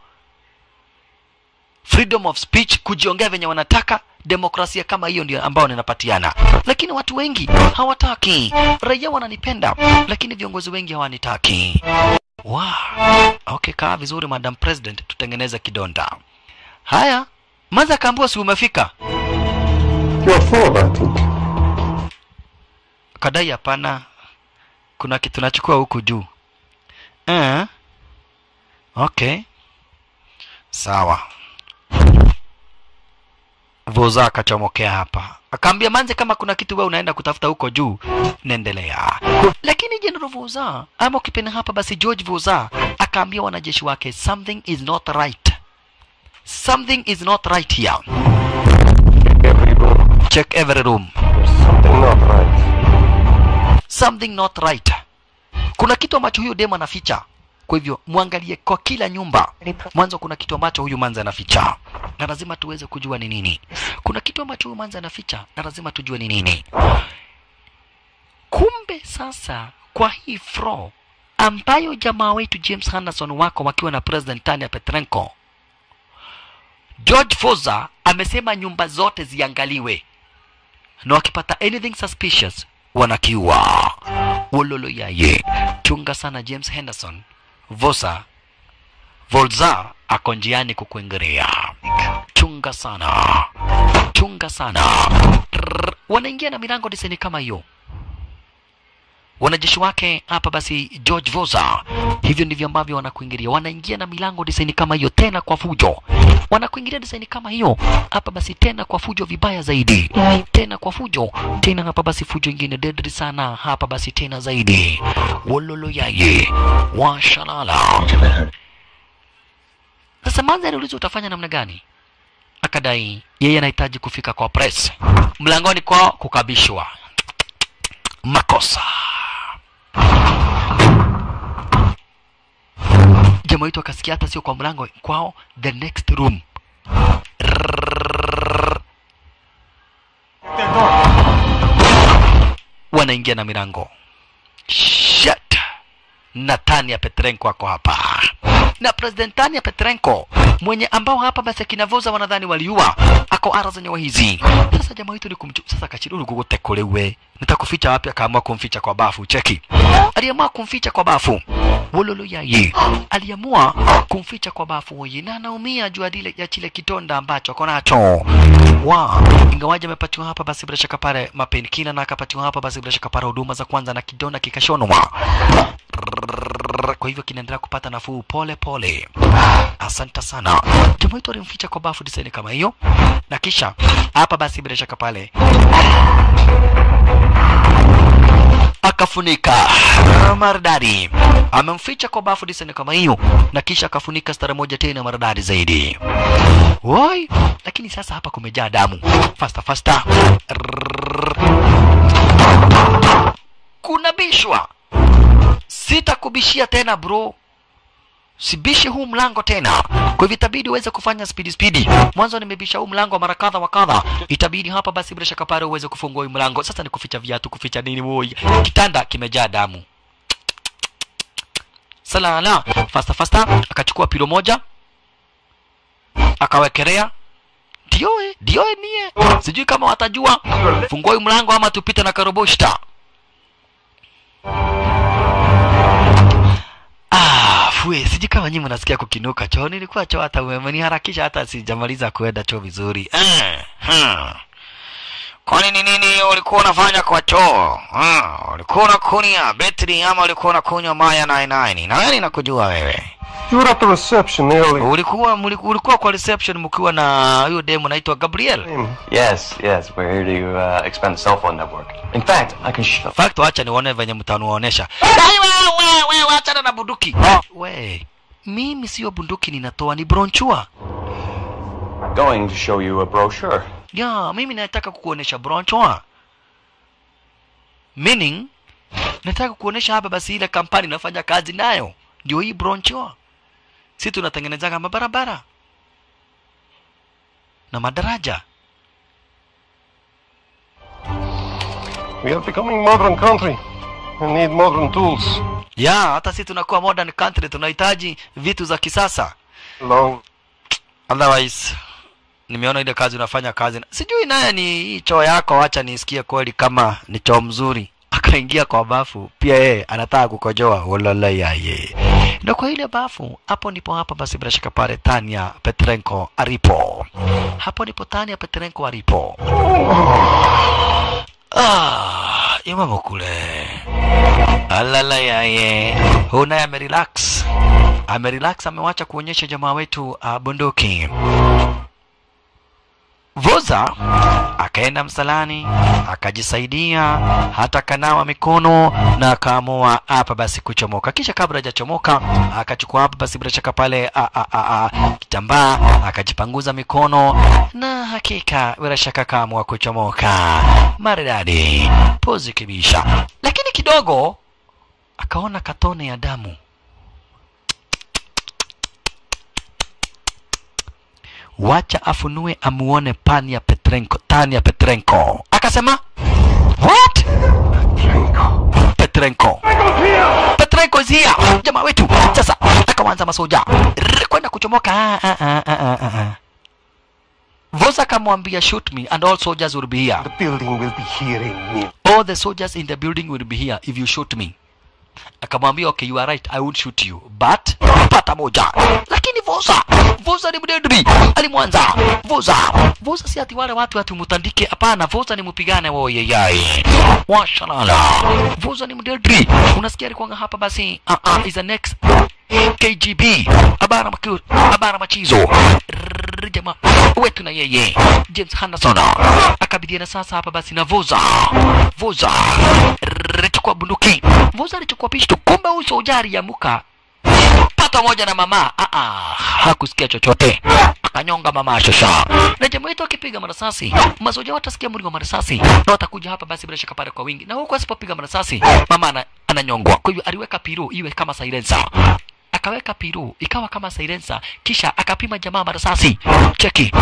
freedom of speech, kujiongea venye wanataka. Demokrasia kama hiyo ndio ambao ninapatiana, lakini watu wengi hawataki. Raia wananipenda lakini viongozi wengi hawanitaki. Okay, kaa vizuri Madam President, tutengeneze kidonda. Haya, Manze kaambiwa si umefika. Kadai hapana, kuna kitu nachukua huku juu. Okay, sawa. Voza akachomokea hapa, akaambia Manze kama kuna kitu wewe unaenda kutafuta huko juu, naendelea. Lakini General Voza ama ukipenda hapa basi George Voza akaambia wanajeshi wake something is not right. Something is not right here. Check every room. Something not right. Something not right. Kuna kitu ambacho huyo demo anaficha. Kwa hivyo muangalie kwa kila nyumba. Mwanzo kuna kitu ambacho huyu Manze anaficha, na lazima tuweze kujua ni nini. Kuna kitu ambacho huyu Manze anaficha na lazima tujue ni nini. Kumbe sasa kwa hii floor ambayo jamaa wetu James Henderson wako wakiwa na President Tanya Petrenko, George Voza amesema nyumba zote ziangaliwe, na wakipata anything suspicious wanakiua. Wololo yaye. Chunga sana James Henderson. Voza ako njiani kukuingilia. Chunga sana. Wanaingia na milango diseni kama hiyo. Wanajeshi wake hapa basi George Voza, hivyo ndivyo ambavyo wanakuingilia. Wanaingia na milango design kama hiyo, tena kwa fujo. Wanakuingilia design kama hiyo hapa basi, tena kwa fujo vibaya zaidi. Tena kwa fujo, tena hapa basi fujo ingine deadly sana hapa basi tena zaidi. Wololo yaye, washalala. Sasa Manze aliulizwa utafanya namna gani? Akadai yeye anahitaji kufika kwa press. Mlangoni kwao kukabishwa. Makosa. Jamaa wetu akasikia hata sio kwa mlango kwao, the next room. Wanaingia na milango. Shit. Na Tanya Petrenko ako hapa. Na President Tanya Petrenko mwenye ambao hapa basi kina Voza wanadhani waliua, ako ara zenyewe hizi. Sasa jamaa wetu ni sasa kachiruru kugotekolewe. Nitakuficha wapi? Akaamua kumficha kwa bafu. Cheki. Aliamua kumficha kwa bafu. Wololo yaye. Aliamua kumficha kwa bafu yeye, na anaumia juu ya chile kitonda ambacho ako nacho. Ingawaje amepatiwa hapa basi bila shaka pale mapenkina, na akapatiwa hapa basi bila shaka pale huduma za kwanza, na kidonda kikashonwa. Kwa hivyo kinaendelea kupata nafuu pole pole. Asante sana. Jamaa wetu alimficha kwa bafu design kama hiyo, na kisha hapa basi bila shaka pale akafunika maridadi. Amemficha kwa bafu design kama hiyo, na kisha akafunika stara moja tena maridadi zaidi. Woi, lakini sasa hapa kumejaa damu. Faster. Kuna bishwa. Sitakubishia tena bro. Sibishi huu mlango tena. Kwa hivyo itabidi uweze kufanya speedy. Mwanzo nimebisha huu mlango mara kadha wa kadha. Itabidi hapa basi bila shaka pale uweze kufungua huu mlango. Sasa ni kuficha viatu, kuficha nini woi. Kitanda kimejaa damu. Salala. Faster. Akachukua pilo moja. Akawekelea. Dioe nie. Sijui kama watajua. Fungua huu mlango ama tupite na karoboshta. Siji kama nyinyi mnasikia kukinuka choo. Nilikuwa choo hata umeniharakisha hata sijamaliza kuenda choo vizuri. Kwani nini ulikuwa unafanya kwa choo? Ulikuwa unakunywa betri ama ulikuwa unakunywa Maya 99? Na nani nakujua wewe? You were at the reception earlier. Ulikuwa kwa reception mkiwa na huyo demo naitwa Gabriel. Yes, we're here to expand the cell phone network. In fact, I can show. Fact, acha nione venye mtanuonesha. Wewe acha na bunduki. We, mimi sio bunduki ninatoa, ni bronchua. Going to show you a brochure. Ya, mimi nataka kukuonesha bronchua. Meaning, nataka kuonesha hapa basi ile kampani nafanya kazi nayo. Ndio hii bronchua. Sisi tunatengeneza kama barabara na madaraja. We are becoming modern country. We need modern tools. Ya, hata sisi tunakuwa modern country, tunahitaji vitu za kisasa. Long. Otherwise, nimeona ile kazi unafanya kazi. Sijui naye ni hii choo yako, acha nisikie kweli kama ni choo mzuri. Akaingia kwa bafu, pia yeye anataka kukojoa. Walala yaye. Na kwa ile bafu, hapo ndipo hapa basi bila shaka pale Tanya Petrenko alipo. Hapo ndipo Tanya Petrenko alipo. Imamo kule. Alala yaye. Huna amerelax. Amewacha kuonyesha jamaa wetu bunduki. Voza akaenda msalani, akajisaidia, hata kanawa mikono na akaamua hapa basi kuchomoka. Kisha kabla hajachomoka akachukua hapa basi bila shaka pale kitambaa, akajipanguza mikono na hakika bila shaka kaamua kuchomoka. Maridadi, pozi kibisha. Lakini kidogo akaona katone ya damu. Wacha afunue amuone Tanya Petrenko. Akasema, what? Petrenko is here. Jamaa wetu. Sasa akaanza masoja kwenda kuchomoka. Voza kamwambia, shoot me and all soldiers will be here. The building will be here in me. All the soldiers in the building will be here if you shoot me. Akamwambia, okay, you are right, I won't shoot you, but pata moja. Lakini Voza ni mdedri. Alimwanza Voza si ati wale watu atumutandike, hapana. Voza ni mpigane wao yeye. Washalala. Voza ni mdedri. Unasikia alikuwa hapa basi is the next KGB. Abara machizo. Jamaa wetu na yeye James Henderson akabidiana sasa hapa basi na Voza alichukua bunduki. Voza alichukua pisto. Kumbe huyo sojari ya muka pata moja na mama. Hakusikia chochote. Akanyonga mama shasha. Na jamaa wetu akipiga marasasi, masoja watasikia mlio wa marasasi na watakuja hapa basi bila shaka pale kwa wingi. Na huko asipopiga marasasi, mama ananyongwa. Kwa hivyo aliweka piru iwe kama silencer. Akaweka piru ikawa kama silencer, kisha akapima jamaa marasasi. Cheki.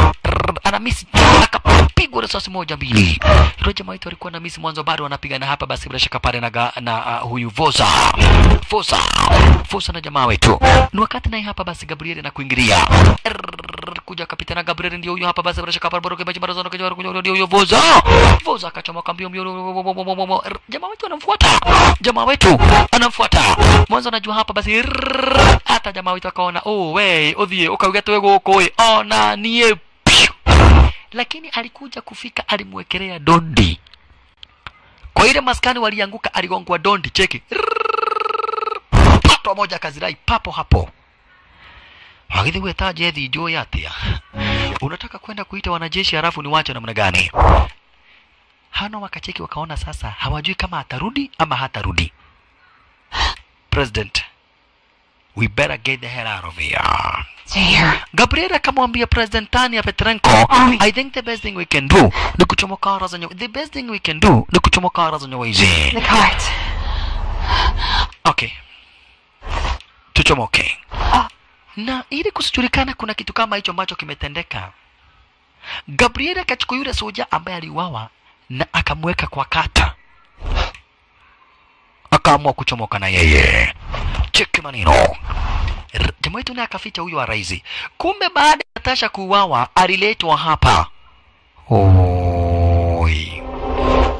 Ana miss, akapigwa risasi moja mbili. Hilo jamaa wetu alikuwa na miss mwanzo, bado wanapigana hapa basi bila shaka pale na huyu Voza na jamaa wetu. Ni wakati naye hapa basi Gabriel na kuingilia. Kuja kapitana Gabriel ndio huyo hapa basi bila shaka pale boroke maji marazono kwa ndio huyo Voza akachomoka mbio. Jamaa wetu anamfuata. Mwanzo anajua hapa basi hata jamaa wetu akaona, odhie ukaugeto wego uko ona nie. Lakini alikuja kufika, alimwekelea dondi. Kwa ile maskani walianguka, aligongwa dondi. Cheki. katwa moja kazirai papo hapo. Hagithi wetaje hivi jo yatia. Unataka kwenda kuita wanajeshi halafu ni wacha namna gani? Hano wakacheki wakaona sasa hawajui kama atarudi ama hatarudi. President, we better get the hell out of here. Gabriela akamwambia President Tanya Petrenko, I think the best thing we can do ni kuchomoka ara za nyowe. The best thing we can do ni kuchomoka ara za nyowe hizi. The cart. Okay. Tuchomoke. Na ili kusijulikana kuna kitu kama hicho ambacho kimetendeka. Gabriela akachukua yule soja ambaye aliuawa na akamweka kwa kata. Akaamua kuchomoka na yeye. Cheki maneno. Jamaa wetu naye akaficha huyo wa Raizi. Kumbe baada ya Natasha kuuawa aliletwa hapa. Oi.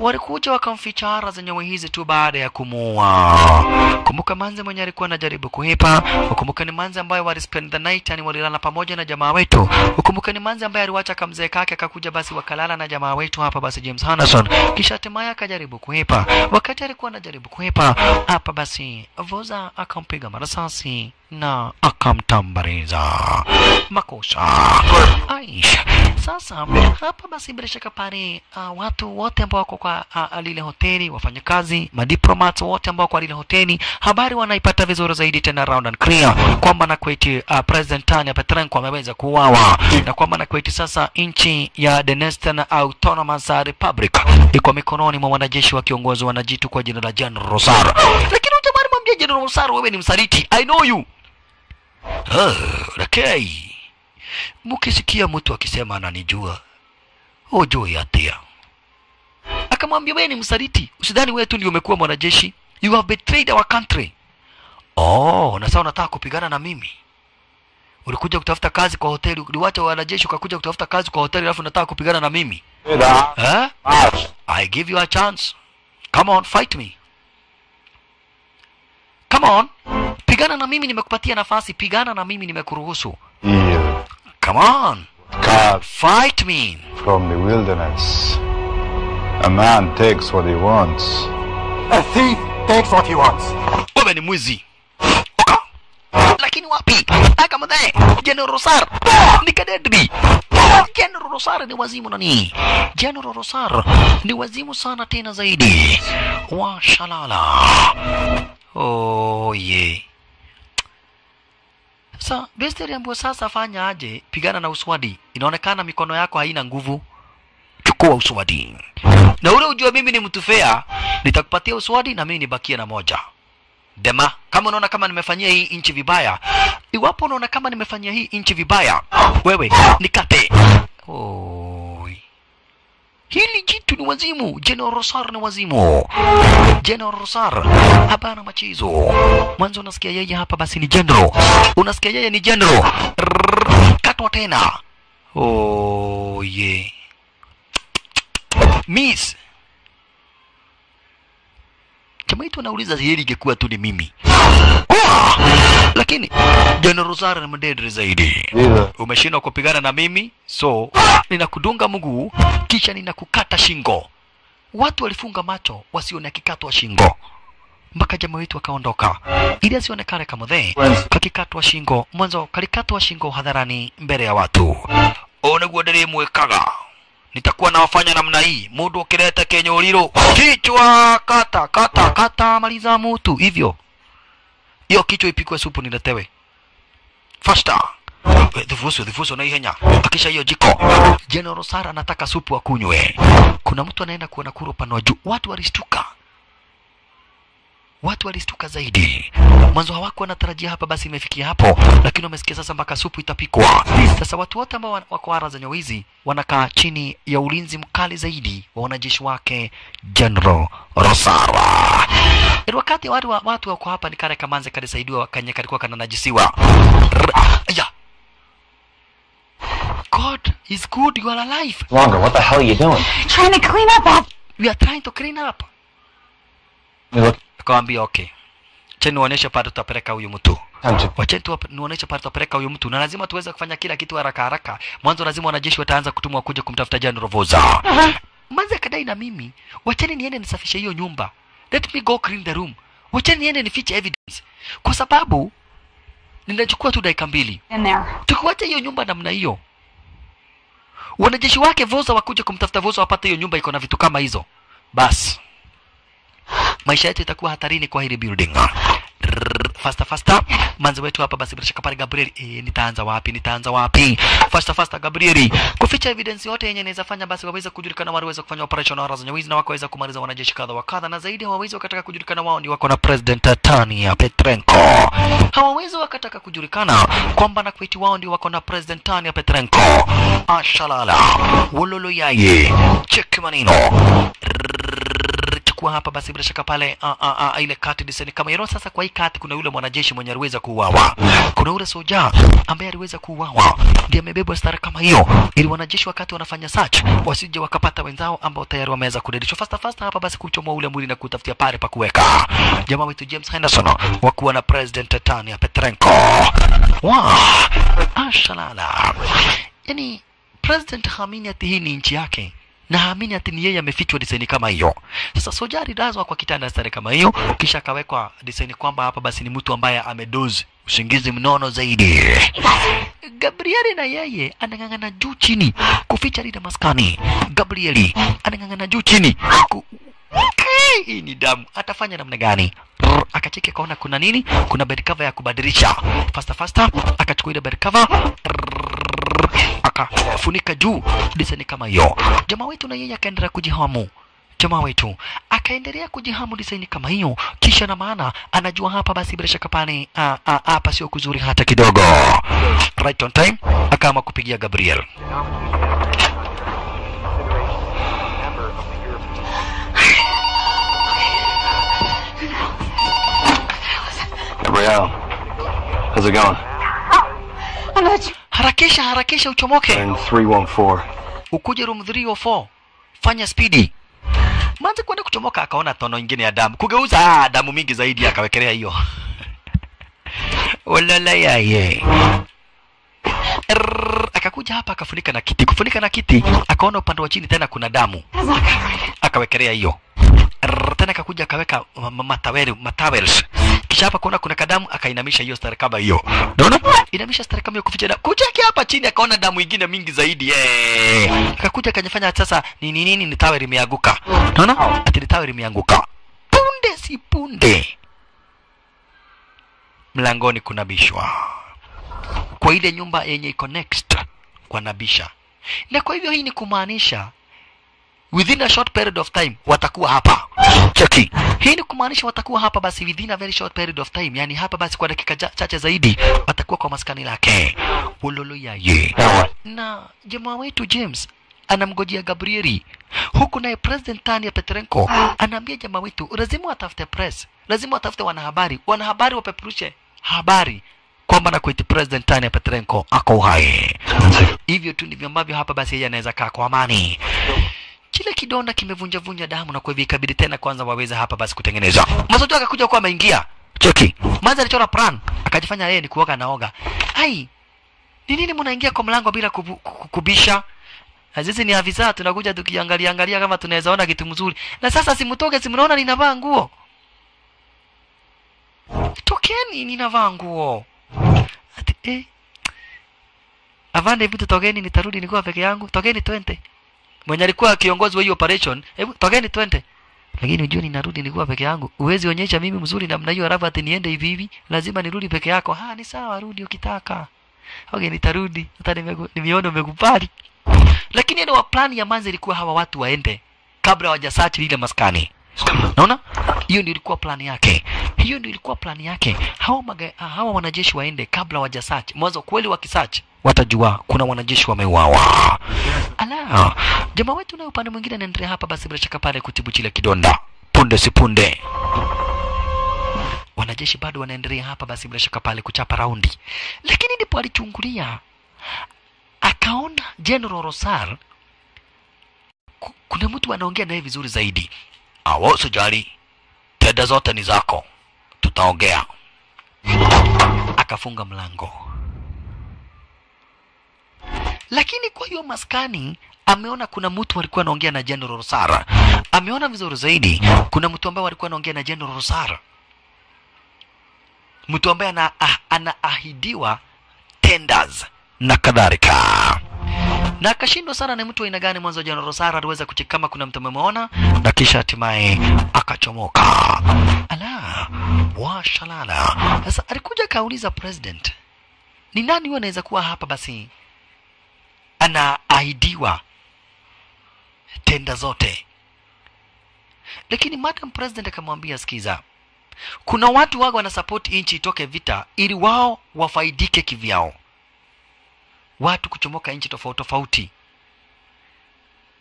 Walikuja wakamficha ara za nyawe hizi tu baada ya kumuua. Kumbuka Manze mwenye alikuwa anajaribu kuhepa. Ukumbuka ni Manze ambaye wali spend the night, yani walilala pamoja na jamaa wetu. Ukumbuka ni Manze ambaye aliwacha kamzee kake akakuja basi wakalala na jamaa wetu hapa basi James Henderson. Kisha hatimaye akajaribu kuhepa. Wakati alikuwa anajaribu kuhepa hapa basi Voza akampiga marasasi na akamtambariza. Makosa. Aisha. Sasa hapa basi bila shaka pale watu wote ambao wako kwa lile hoteli, wafanyakazi, madiplomats wote ambao kwa lile hoteli, habari wanaipata vizuri zaidi tena round and clear kwamba na kweti President Tanya Petrenko ameweza kuuawa na kwamba na kweti sasa nchi ya Dnestan Autonomous Republic iko mikononi mwa wanajeshi wa kiongozi wanajitu kwa jina la General Rosar. Lakini utamani mwambie General Rosar wewe ni msaliti. I know you. Okay. Mukisikia mtu akisema ananijua, ojo yatia. Akamwambia wewe ni msaliti. Usidhani wewe tu ndio umekuwa mwanajeshi. You have betrayed our country. Oh, na sasa unataka kupigana na mimi. Ulikuja kutafuta kazi kwa hoteli, uliwacha wanajeshi ukakuja kutafuta kazi kwa hoteli alafu unataka kupigana na mimi. I give you a chance. Come on, fight me. Come on. Pigana na mimi, nimekupatia nafasi. Pigana na mimi, nimekuruhusu. Come on. Fight me. From the wilderness, a man takes what he wants. A thief takes what he wants. Wewe ni mwizi. Oka. Lakini wapi? Aka madae. General Rosar. Nikadedri. General Rosar ni wazimu nani? General Rosar ni wazimu sana tena zaidi. Wa shalala. Oh yeah. Sasa Besteri ambayo sasa fanya aje, pigana na uswadi. Inaonekana mikono yako haina nguvu. Chukua uswadi. Na ule ujue mimi ni mtu fair, nitakupatia uswadi na mimi nibakie na moja. Dema, kama unaona kama nimefanyia hii inchi vibaya, iwapo unaona kama nimefanyia hii inchi vibaya, wewe nikate. Oi. Hili jitu ni wazimu. General Rosar ni wazimu. General Rosar hapana machizo. Mwanzo unasikia yeye hapa basi ni general. Unasikia yeye ni general. Katwa tena. Oh yeah. Miss. Kama itu anauliza hili ingekuwa tu ni mimi. Lakini General Rosar ni mdedri zaidi. Umeshindwa kupigana na mimi, so ninakudunga mguu kisha ninakukata shingo. Watu walifunga macho wasione akikatwa shingo. Mpaka jamaa wetu akaondoka. Ili asionekane kama the kakikatwa shingo. Mwanzo kalikatwa shingo hadharani mbele ya watu. Oneguo ndiri mwekaga. Nitakuwa nawafanya namna hii. Mundu ukileta kenyoliro, kichwa kata maliza mtu hivyo. Hiyo kichwa ipikwe supu niletewe. Faster. Dhifuso na ihenya. Akisha hiyo jiko. General Rosar anataka supu akunywe. Kuna mtu anaenda kuona kuro pano juu. Watu walistuka zaidi. Mwanzo hawako wanatarajia hapa basi imefikia hapo, lakini wamesikia sasa mpaka supu itapikwa. Sasa watu wote ambao wako ara za nyowizi wanakaa chini ya ulinzi mkali zaidi wa wanajeshi wake General Rosar. Wakati watu wako hapa ni kare kamanze kadisaidiwa kanye kalikuwa kananajisiwa. Yeah. God is good, you are alive. Longer, what the hell are you doing? Trying to clean up. We are trying to clean up. Kawambia okay. Cheni uoneshe pale tutapeleka huyu mtu. Wacha tu nionyeshe pale tutapeleka huyu mtu. Na lazima tuweze kufanya kila kitu haraka. Mwanzo lazima wanajeshi wataanza kutumwa kuja kumtafuta General Voza. Manze kadai na mimi, wacheni niende nisafishe hiyo nyumba. Let me go clean the room. wacha niende nifiche evidence, kwa sababu ninachukua tu dakika 2. Tukiwacha hiyo nyumba namna hiyo, wanajeshi wake Voza wakuja kumtafuta Voza wapate hiyo nyumba iko na vitu kama hizo, bas maisha yetu itakuwa hatarini kwa hili building. Faster manzi wetu hapa basi bila shaka pale Gabriel, nitaanza wapi? Faster Gabriel, kuficha evidence yote yenye inaweza fanya basi waweze kujulikana, waweze kufanya operation hara za wizi na wakaweza kumaliza wanajeshi kadha wa kadha, na zaidi hawawezi wakataka kujulikana wao ni wako na President Tania Petrenko. Hawawezi wakataka kujulikana kwamba na kweti wao ndio wako na President Tania Petrenko. Ashalala wololo yaye check manino kwa hapa basi bila shaka pale ile kati diseni kama hilo. Sasa kwa hii kati kuna yule mwanajeshi mwenye aliweza kuuawa, kuna yule soja ambaye aliweza kuuawa, ndiye amebebwa stara kama hiyo, ili wanajeshi wakati wanafanya search wasije wakapata wenzao ambao tayari wameweza kudedishwa. Fast hapa basi kuchomoa ule mwili na kutafutia pale pa kuweka. Jamaa wetu James Henderson wakuwa na President Tania Petrenko. Ashalala, yani President haamini ati hii ni nchi yake, na haamini ati ni yeye amefichwa design kama hiyo. Sasa sojari dazwa kwa kitanda stare kama hiyo, kisha kawekwa design kwamba hapa basi ni mtu ambaye amedozi usingizi mnono zaidi. Gabrieli na yeye anang'ang'ana juu chini kuficha lile maskani. Gabrieli anang'ang'ana juu chini hii ni damu, atafanya namna gani? Akacheke kaona kuna nini, kuna bed cover ya kubadilisha. Faster akachukua ile bed cover akafunika juu design kama hiyo. Jamaa wetu na yeye akaendelea kujihamu. Design kama hiyo, kisha na maana anajua hapa basi bila shaka pale hapa sio kuzuri hata kidogo. Right on time akaama kupigia Gabriel. Gabriel, how's it going? Harakisha uchomoke. In 314. Ukuje room 304. Fanya speedy. Manze kwenda kuchomoka akaona tono nyingine ya damu. Kugeuza damu mingi zaidi akawekelea hiyo. Olala yaye. Akakuja hapa akafunika na kiti. Akaona upande wa chini tena kuna damu. Akawekelea hiyo. Tena akakuja akaweka matawels. Kisha hapa kuna kadamu akainamisha hiyo stare kama hiyo. Unaona? Inamisha stare kama hiyo kuficha damu. Kuja hapa chini akaona damu nyingine mingi zaidi. Akakuja akanyafanya sasa ni tawel imeanguka. Unaona? Ati tawel imeanguka. Punde si punde. Mlangoni kuna bishwa. Kwa ile nyumba yenye iko next kwa nabisha. Na kwa hivyo hii ni kumaanisha within a short period of time watakuwa hapa. Cheki. Hii ni kumaanisha watakuwa hapa basi within a very short period of time. Yani hapa basi kwa dakika chache zaidi watakuwa kwa maskani lake. Wololo yaye. Na jamaa wetu James anamgojea Gabrieli. Huku naye President Tania Petrenko anaambia jamaa wetu lazima watafute press. Lazima watafute wanahabari. Wanahabari wapeperushe habari kwamba na kweti President Tania Petrenko ako hai. Hivyo tu ndivyo ambavyo hapa basi yeye anaweza kaa kwa amani. Kile kidonda kimevunja damu na kwa hivyo ikabidi tena kwanza waweza hapa basi kutengeneza. Masoto akakuja kwa ameingia. Cheki. Manza alichora plan, akajifanya yeye ni kuoga naoga. Ai. Ni nini mnaingia kwa mlango bila kubisha? Sisi ni afisa tunakuja tukiangalia kama tunaweza ona kitu mzuri. Na sasa simtoke simnaona ninavaa nguo. Tokeni ninavaa nguo. Ati Avande vitu tokeni nitarudi nikuwa peke yangu. Tokeni 20. Mwenye alikuwa kiongozi wa hiyo operation, hebu tokeni 20. Lakini unajua ninarudi nikuwa peke yangu. Uwezi onyesha mimi mzuri namna hiyo alafu ati niende hivi. Lazima nirudi peke yako. Ni sawa, rudi ukitaka. Okay, nitarudi. Hata nimeona umekubali. Lakini ndio plan ya manzi ilikuwa hawa watu waende kabla hawajasearch ile maskani. Unaona? Hiyo ndio ilikuwa plan yake. Hawa wanajeshi waende kabla hawajasearch. Mwanzo kweli wakisearch watajua kuna wanajeshi wameuawa. Ala, jamaa wetu na upande mwingine anaendelea hapa basi bila shaka pale kutibu chile kidonda. Punde si punde. Wanajeshi bado wanaendelea hapa basi bila shaka pale kuchapa raundi. Lakini ndipo alichungulia akaona General Rosar kuna mtu anaongea naye vizuri zaidi. Usijali. Teda zote ni zako. Tutaongea. Akafunga mlango. Lakini kwa hiyo maskani ameona kuna mtu alikuwa anaongea na General Rosar. Ameona vizuri zaidi kuna mtu ambaye alikuwa anaongea na General Rosar. mtu ambaye anaahidiwa tenders na kadhalika, na akashindwa sana. Ni mtu wa aina gani? Mwanzo General Sara aliweza kucheka kama kuna mtu amemwona, na kisha hatimaye akachomoka. Ala, washalala. Sasa alikuja kauliza president, ni nani huyo anaweza kuwa hapa basi anaahidiwa tenda zote? Lakini madam president akamwambia, sikiza, kuna watu wago wana support inchi itoke vita ili wao wafaidike kivyao, watu kuchomoka inchi tofauti tofauti.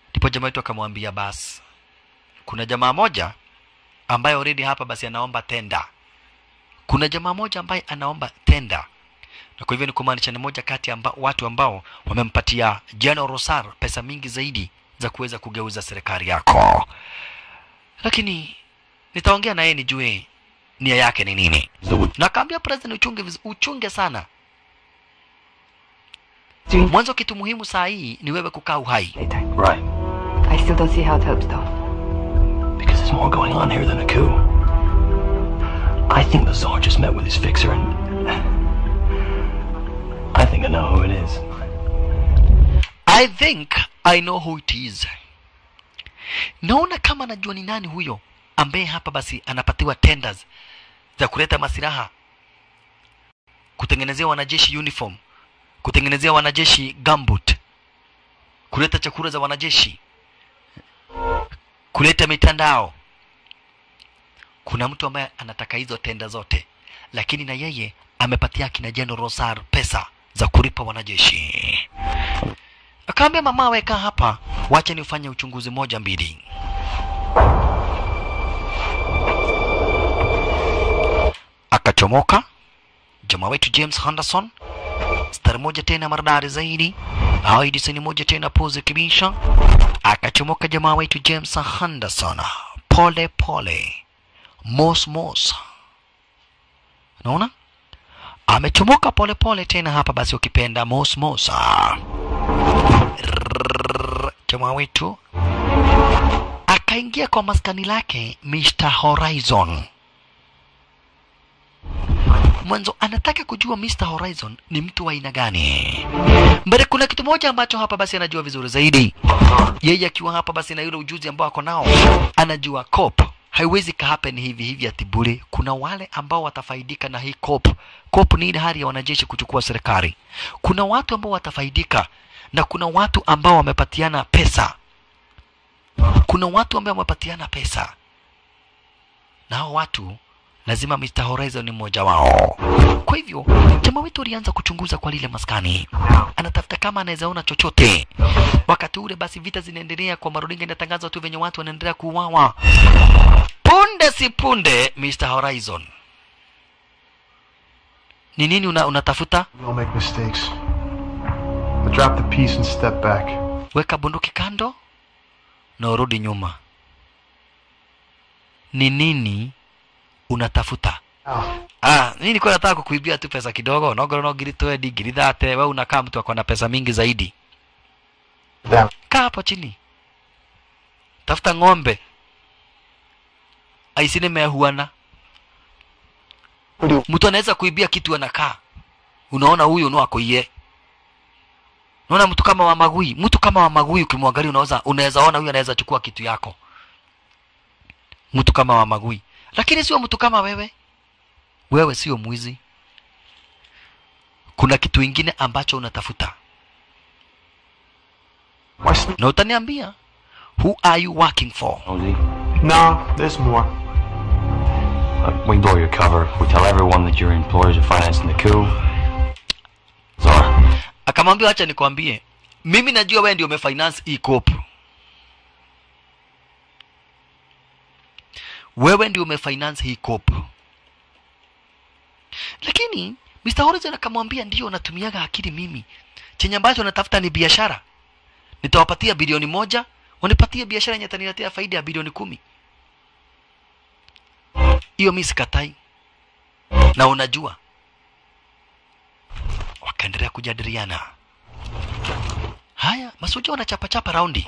Ndipo jamaa wetu akamwambia, basi kuna jamaa moja ambaye already hapa basi anaomba tenda, kuna jamaa moja ambaye anaomba tenda, na kwa hivyo ni kumaanisha ni moja kati ya watu ambao wamempatia General Rosar pesa mingi zaidi za kuweza kugeuza serikali yako. Lakini nitaongea na yeye nijue nia yake ni nini. Na kaambia president, uchunge sana. Mwanzo kitu muhimu saa hii ni wewe kukaa uhai. Right. I still don't see how it helps though. Because there's more going on here than a coup. I think the Tsar just met with his fixer and... I think I know who it is. I think I know who it is. Naona kama najua ni nani huyo ambaye hapa basi anapatiwa tenders za kuleta masiraha, kutengenezea wanajeshi uniform, kutengenezea wanajeshi gambut, kuleta chakula za wanajeshi, kuleta mitandao. Kuna mtu ambaye anataka hizo tenda zote, lakini na yeye amepatia kina General Rosar pesa za kulipa wanajeshi. Akaambia mama, weka hapa, wacha nifanye uchunguzi moja mbili. Akachomoka jamaa wetu James Henderson, star moja tena maridadi zaidi, au design moja tena pose kibisha. Akachomoka jamaa wetu James Henderson, pole pole, mos. Unaona? Amechomoka pole pole tena hapa basi, ukipenda mos. Jamaa wetu akaingia kwa maskani lake Mr. Horizon. Mwanzo anataka kujua Mr. Horizon ni mtu wa aina gani. Mbele kuna kitu moja ambacho hapa basi anajua vizuri zaidi. Yeye akiwa hapa basi na yule ujuzi ambao ako nao, anajua cop haiwezi kahappen hivi atibure. Kuna wale ambao watafaidika na hii cop. Cop ni ile hali ya wanajeshi kuchukua serikali. Kuna watu ambao watafaidika na kuna watu ambao wamepatiana pesa. Na hao watu lazima Mr. Horizon ni mmoja wao. Kwa hivyo jamaa wetu alianza kuchunguza kwa lile maskani, anatafuta kama anaweza ona chochote. Wakati ule basi vita zinaendelea, kwa maruninga inatangazwa tu venye watu wanaendelea kuuawa. Punde si punde, Mr. Horizon, ni nini unatafuta? We'll make mistakes. But drop the piece and step back. Weka bunduki kando na urudi nyuma. Ni nini unatafuta? Mimi nilikuwa nataka kukuibia tu pesa kidogo. No giritoe digirithate, wewe unakaa mtu akona pesa mingi zaidi. Kaa hapo chini. Tafuta ng'ombe. Aisine mehuana. Mtu anaweza kuibia kitu anakaa. Unaona huyu no akoiye. Unaona mtu kama wa Magui ukimwangalia unaweza ona huyu anaweza chukua kitu yako. Mtu kama wa Magui. Lakini sio mtu kama wewe. Wewe sio mwizi. Kuna kitu kingine ambacho unatafuta. Na utaniambia, who are you working for? No, there's more. We blow your cover. We tell everyone that your employers are financing the coup. Sorry. Akamwambia, acha nikwambie, mimi najua wewe ndio umefinance hii coup. Wewe ndio umefinance hii coup. Lakini Mr. Horizon akamwambia, ndio natumiaga akili mimi. Chenye ambacho natafuta ni biashara. Nitawapatia bilioni 1, wanipatie biashara yenye itaniletea faida ya bilioni 10. Hiyo mimi sikatai. Na unajua, wakaendelea kujadiliana. Haya, masoja wanachapa raundi.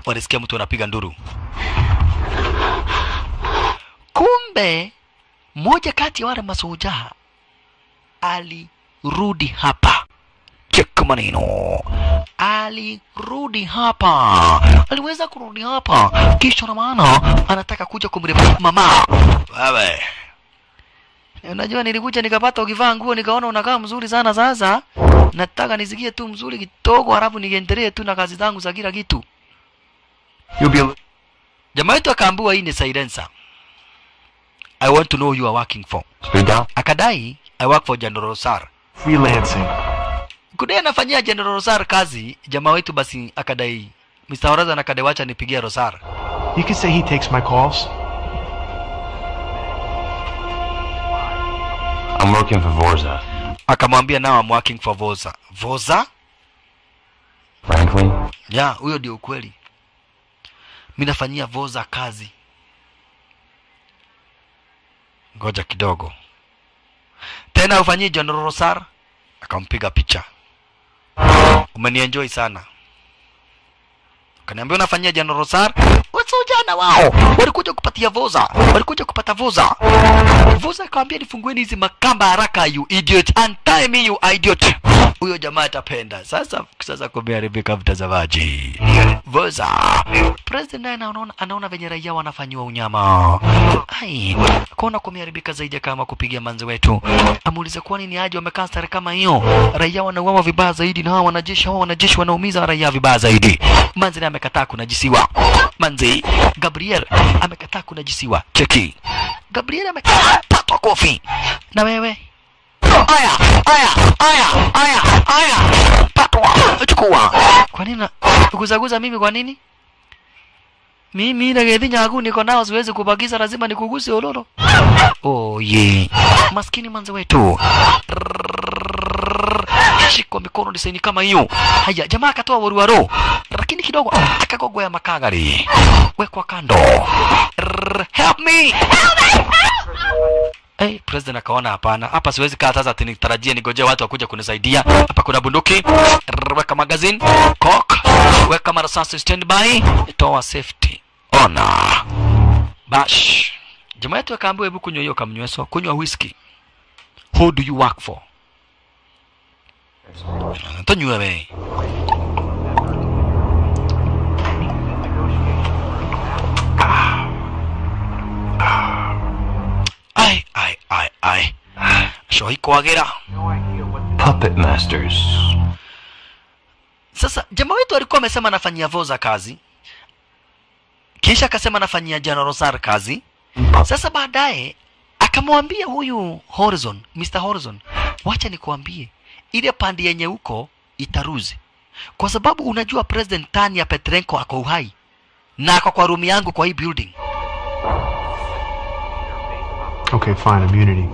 Walisikia mtu anapiga nduru. Kumbe Mmoja kati ya wale masoja alirudi hapa. Cheka maneno. Alirudi hapa. Aliweza kurudi hapa. Kisha na maana anataka kuja kumrejesha mama. Wewe. Unajua nilikuja nikapata ukivaa nguo nikaona unakaa mzuri sana sasa. Nataka nisikie tu mzuri kidogo halafu niendelee tu na kazi zangu za kila kitu. Jamaa wetu akaambiwa hii ni silencer. I want to know who you are working for. Akadai I work for General Rosar. Freelancing. Kudai anafanyia General Rosar kazi, jamaa wetu basi akadai Mr. Horizon akadai wacha nipigie Rosar. You can say he takes my calls. I'm working for Vorza. Akamwambia now I'm working for Vorza. Vorza? Frankly? Yeah, huyo ndio ukweli. Mimi nafanyia Vorza kazi. Ngoja kidogo. Tena ufanyie General Rosar? Akampiga picha. Umenienjoy sana. Kaniambia unafanyia General Rosar? Wasojana wao walikuja kupatia Vorza. Walikuja kupata Vorza. Vorza akamwambia nifungueni hizi makamba haraka you idiot. Untie me you idiot. Huyo jamaa atapenda. Sasa kumeharibika mtazamaji. Vorza. President anaona venye raia wanafanywa unyama. Ai, kuona kumeharibika zaidi kama kupigia manzi wetu. Amuulize kwa nini aje wamekaa stare kama hiyo. Raia wanauawa vibaya zaidi na hao wanajeshi wanaumiza raia vibaya zaidi. Manzi naye amekataa kunajisiwa. Manzi Gabriel amekataa kunajisiwa. Cheki. Gabriel amekataa patwa kofi. Na wewe? Aya. Patwa. Chukua. Kwa nini kuguzaguza mimi kwa nini? Mimi na gedhi nyagu niko nao siwezi kubagiza lazima nikuguse ololo. Oh ye. Maskini manzi wetu. Shikwa mikono disaini kama hiyo. Haya jamaa akatoa waruwaro. Lakini kidogo akagogwa ya makagari. Wekwa kando. Help me. Hey, president akaona hapana. Hapa siwezi kaa sasa ati nitarajie nigoje watu wakuja kunisaidia. Hapa kuna bunduki. Weka magazine. Cock. Weka marasasi standby. Toa safety. Ona. Bash. Jamaa yetu akaambiwa hebu kunywa hiyo kamnyweso. Kunywa whiskey. Who do you work for? Tonywa wewe. Ai. Shohi kuagira. Puppet masters. Sasa jamaa wetu alikuwa amesema anafanyia Vorza kazi. Kisha akasema anafanyia General Rosar kazi. Sasa baadaye akamwambia huyu Horizon, Mr. Horizon, wacha nikuambie ile pandi yenye huko itaruzi. Kwa sababu unajua President Tanya Petrenko ako uhai. Na ako kwa room yangu kwa hii building. Okay, fine, immunity.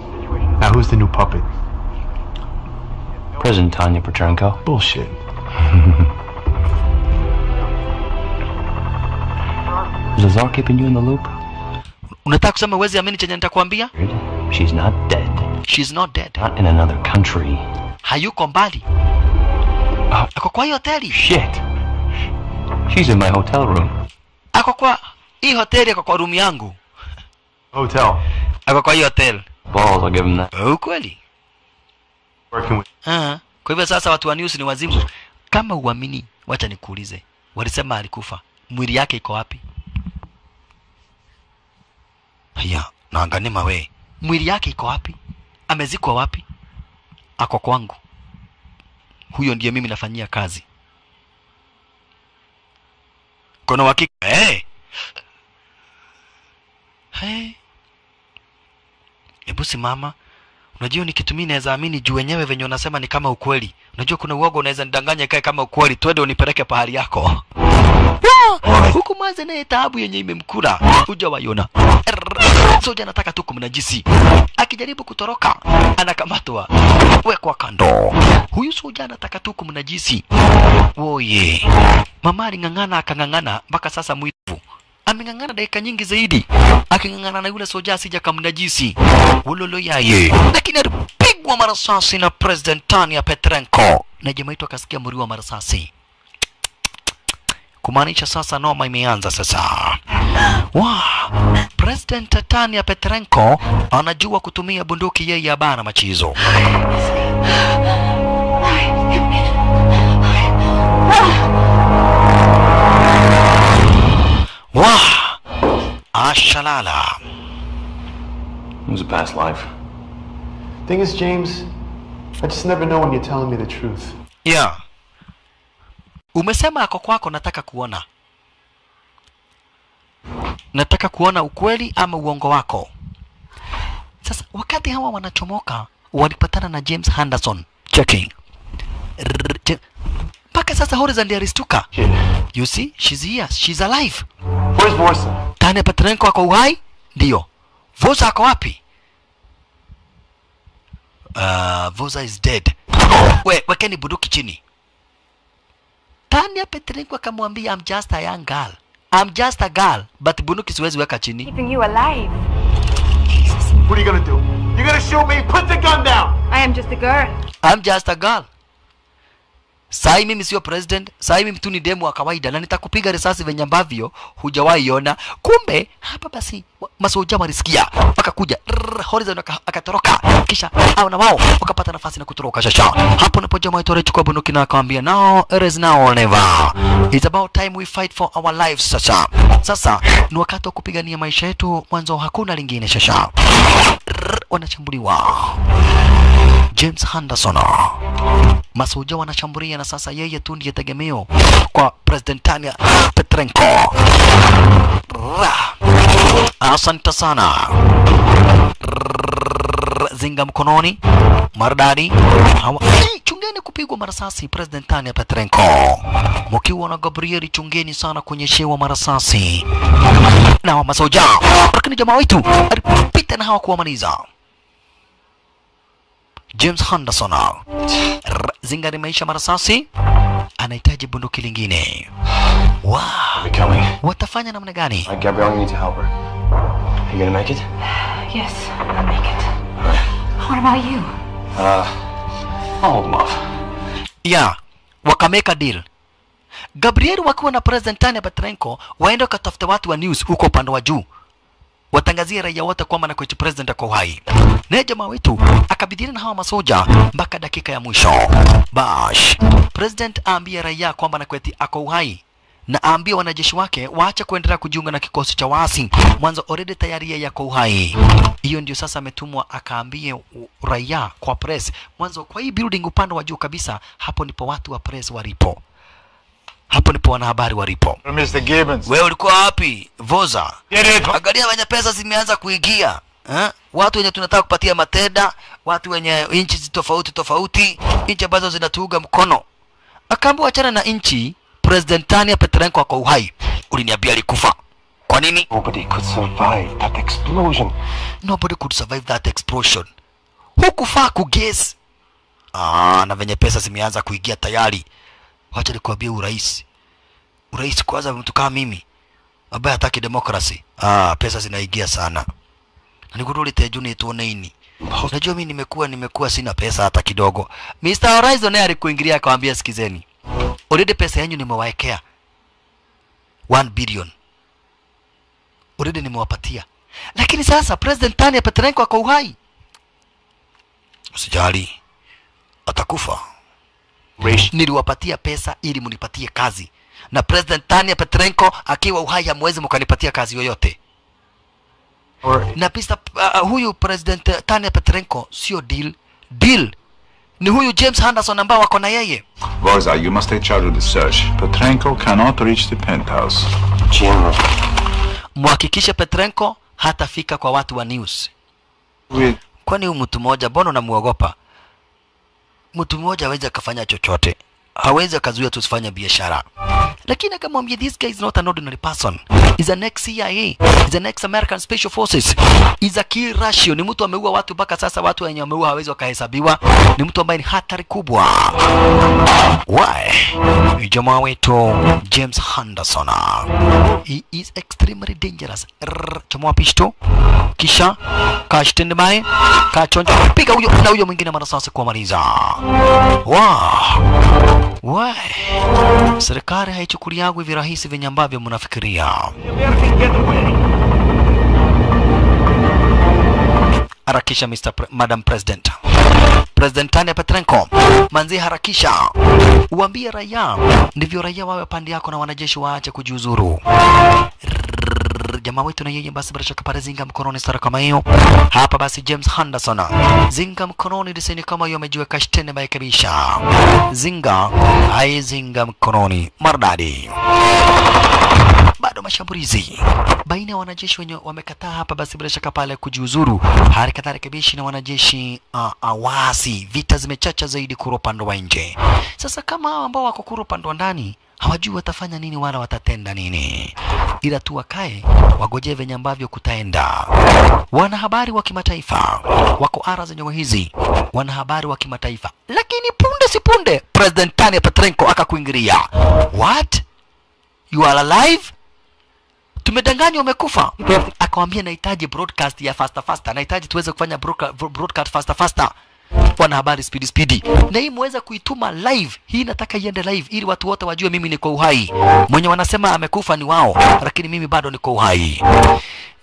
Now who's the new puppet? President Tanya Petrenko. Bullshit. Is Azar keeping you in the loop? Unataka kusema uwezi amini chenye nitakwambia? She's not dead. She's not dead. Not in another country. Hayuko mbali. Ako kwa hii hoteli. Shit. She's in my hotel room. Ako kwa hii hoteli, ako kwa room yangu. Hotel. Ako kwa hii hotel. Balls, I'll give him that. Ukweli? Working with... Kwa hivyo sasa watu wa news ni wazimu. Kama uamini, wacha nikuulize. Walisema alikufa. Mwili yake iko wapi? Haya, naanganima we. Mwili yake iko wapi? Amezikwa wapi? Ako kwangu. Huyo ndiye mimi nafanyia kazi. Kuna uhakika? Hebu simama. Unajua ni kitu mimi naweza amini juu wenyewe venye unasema ni kama ukweli. Unajua kuna uoga unaweza nidanganya ikae kama ukweli. Twende unipeleke pahali yako. Huku mwanzo naye taabu yenye imemkula. Hujawaiona. Soja anataka tu kumnajisi. Akijaribu kutoroka anakamatwa. Wekwa kando. Huyu soja anataka tu kumnajisi. Oye. Mama aling'ang'ana akang'ang'ana mpaka sasa mwivu. Ameng'ang'ana dakika nyingi zaidi. Aking'ang'ana na yule soja asija kamnajisi. Ulolo yaye. Lakini alipigwa marasasi na President Tanya Petrenko. Na jamaa yetu akasikia mlio wa marasasi. kumaanisha sasa noma imeanza sasa. President Tanya Petrenko anajua kutumia bunduki yeye bana machizo. Ashalala. It was a past life. Thing is, James, I just never know when you're telling me the truth. Yeah. Umesema ako kwako, nataka kuona. Nataka kuona ukweli ama uongo wako. Sasa wakati hawa wanachomoka, walipatana na James Henderson. Checking. Mpaka sasa Horizon ndiye alistuka. You see, she's here, she's alive. Where's Vorsa? Tanya Petrenko ako uhai? Ndio. Vorsa ako wapi? Vorsa is dead. Wekeni bunduki chini. Tanya Petrenko akamwambia, I'm just a young girl. I'm just a girl, but bunduki siwezi weka chini. Keeping you alive. Jesus. What are you gonna do? You're gonna shoot me? Put the gun down! I am just a girl. I'm just a girl. Sai mimi sio president, sai mimi tu ni demu wa kawaida na nitakupiga risasi venye ambavyo hujawahi ona. Kumbe hapa basi masoja walisikia wakakuja. Horizon akatoroka, kisha hao na wao wakapata nafasi na kutoroka shasha. Hapo ndipo jamaa itore chukua bunduki na akamwambia, no, it is now or never. It's about time we fight for our lives shasha. Sasa ni wakati wa kupigania maisha yetu, mwanzo hakuna lingine shasha. Wanachambuliwa. James Henderson. Masoja wanashambulia na sasa yeye tu ndiye tegemeo kwa President Tanya Petrenko. Asante sana. Zinga mkononi. Maridadi. Chungeni kupigwa marasasi President Tanya Petrenko. Mkiwa na Gabriel chungeni sana kunyeshewa marasasi. Na masoja. Lakini jamaa wetu alipita na hawa kuwamaliza. James Henderson. Zinga limeisha marasasi. Anahitaji bunduki lingine. Wow. Watafanya namna gani? Gabrielle, you need to help her. You gonna make it? Yes, I'll make it. What about you? I'll hold them off. Yeah, wakameka deal. Gabriel wakiwa na President Tanya Petrenko waenda kutafuta watu wa news huko upande wa juu. Watangazia raia wote kwamba na kwa president ako hai. Na jamaa wetu akabidhiana na hawa masoja mpaka dakika ya mwisho. Bash. President aambia raia kwamba na kweti ako uhai. Na aambia wanajeshi wake waache kuendelea kujiunga na kikosi cha waasi. Mwanzo already tayari yeye ako uhai. Hiyo ndio sasa ametumwa akaambie raia kwa press. Mwanzo kwa hii building upande wa juu kabisa, hapo ndipo watu wa press walipo. Hapo ndipo wanahabari walipo. Mr. Gibbons. Wewe ulikuwa wapi? Voza. Angalia wenye pesa zimeanza kuingia. Watu wenye tunataka kupatia matenda, watu wenye inchi tofauti, inchi ambazo zinatuuga mkono. Akaambiwa achana na inchi, President Tanya Petrenko ako uhai. Uliniambia alikufa. Kwa nini? Nobody could survive that explosion. Nobody could survive that explosion. Hukufaa kuguess. Na venye pesa zimeanza kuingia tayari. Wacha nikwambie urais. Urais kwanza mtu kama mimi ambaye hataki demokrasi. Pesa zinaingia sana. Na nikuduli tejuni tuone nini. Unajua mimi nimekuwa sina pesa hata kidogo. Mr. Horizon naye alikuingilia akamwambia sikizeni. Already pesa yanyu nimewaekea 1 billion. Already nimewapatia. Lakini sasa President Tanya Petrenko ako uhai. Usijali. Atakufa. Niliwapatia pesa ili munipatie kazi. Na President Tanya Petrenko akiwa uhai hamwezi mkanipatia kazi yoyote. Na pista huyu President Tanya Petrenko sio deal ni huyu James Henderson ambao wako na yeye. Voza, you must take charge of the search. Petrenko cannot reach the penthouse. General. Muhakikishe Petrenko hatafika kwa watu wa news. Kwani huyu mtu mmoja mbona unamuogopa? Mtu mmoja hawezi akafanya chochote. Hawezi akazuia tusifanye biashara. Lakini akamwambia this guy is not an ordinary person. He's an ex-CIA. He's an ex-American Special Forces. He's a key ratio. Ni mtu ameua watu mpaka sasa watu wenye ameua hawezi wakahesabiwa. Ni mtu ambaye ni hatari kubwa. Why? Jamaa wetu James Henderson. He is extremely dangerous. Jamaa pishto. Kisha kashitende mae. Kachonja. Piga huyo na huyo mwingine marasasi kuamaliza. Wow. We, serikali haichukuliagwi virahisi venye ambavyo mnafikiria. Harakisha Madam President. President Tanya Petrenko, manzi harakisha. Uambie raia, ndivyo raia wawe pande yako na wanajeshi waache kujiuzuru. Jamaa wetu na yeye basi bila shaka pale zinga mkononi stara kama hiyo. Hapa basi James Henderson. Zinga mkononi diseni kama hiyo amejiweka shtene bae kabisa. Zinga, hai zinga mkononi. Mardadi. Bado mashambulizi baina ya wanajeshi wenye wamekataa hapa basi bila shaka pale kujiuzuru. Harakati rekebishi na wanajeshi waasi. Vita zimechacha zaidi kura upande wa nje. Sasa kama hao ambao wako kura upande wa ndani hawajui watafanya nini wala watatenda nini. Ila tu wakae wagoje venye ambavyo kutaenda. Wanahabari wa kimataifa wako ara zenye hizi. Wanahabari wa kimataifa. Lakini punde si punde President Tanya Petrenko akakuingilia. What? You are alive? Tumedanganywa umekufa. Akamwambia nahitaji broadcast ya faster. Nahitaji tuweze kufanya broadcast faster. Wanahabari speedy. Na hii muweza kuituma live. Hii nataka iende live ili watu wote wajue mimi niko uhai. Mwenye wanasema amekufa ni wao, lakini mimi bado niko uhai.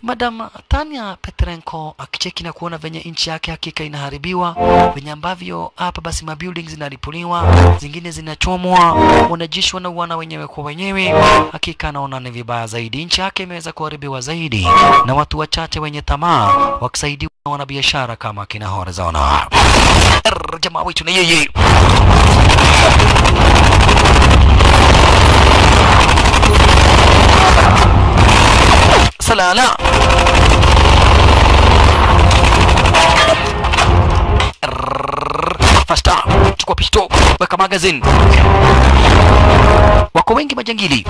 Madam Tanya Petrenko akicheki na kuona venye nchi yake hakika inaharibiwa, venye ambavyo hapa basi mabuildings zinaripuliwa, zingine zinachomwa, wanajeshi wanauana wenyewe kwa wenyewe, hakika anaona ni vibaya zaidi. Nchi yake imeweza kuharibiwa zaidi na watu wachache wenye tamaa wakisaidiwa na wanabiashara kama kina Horizon. Jamaa wetu na yeye salala faster, chukua pisto, weka magazine. Wako wengi majangili,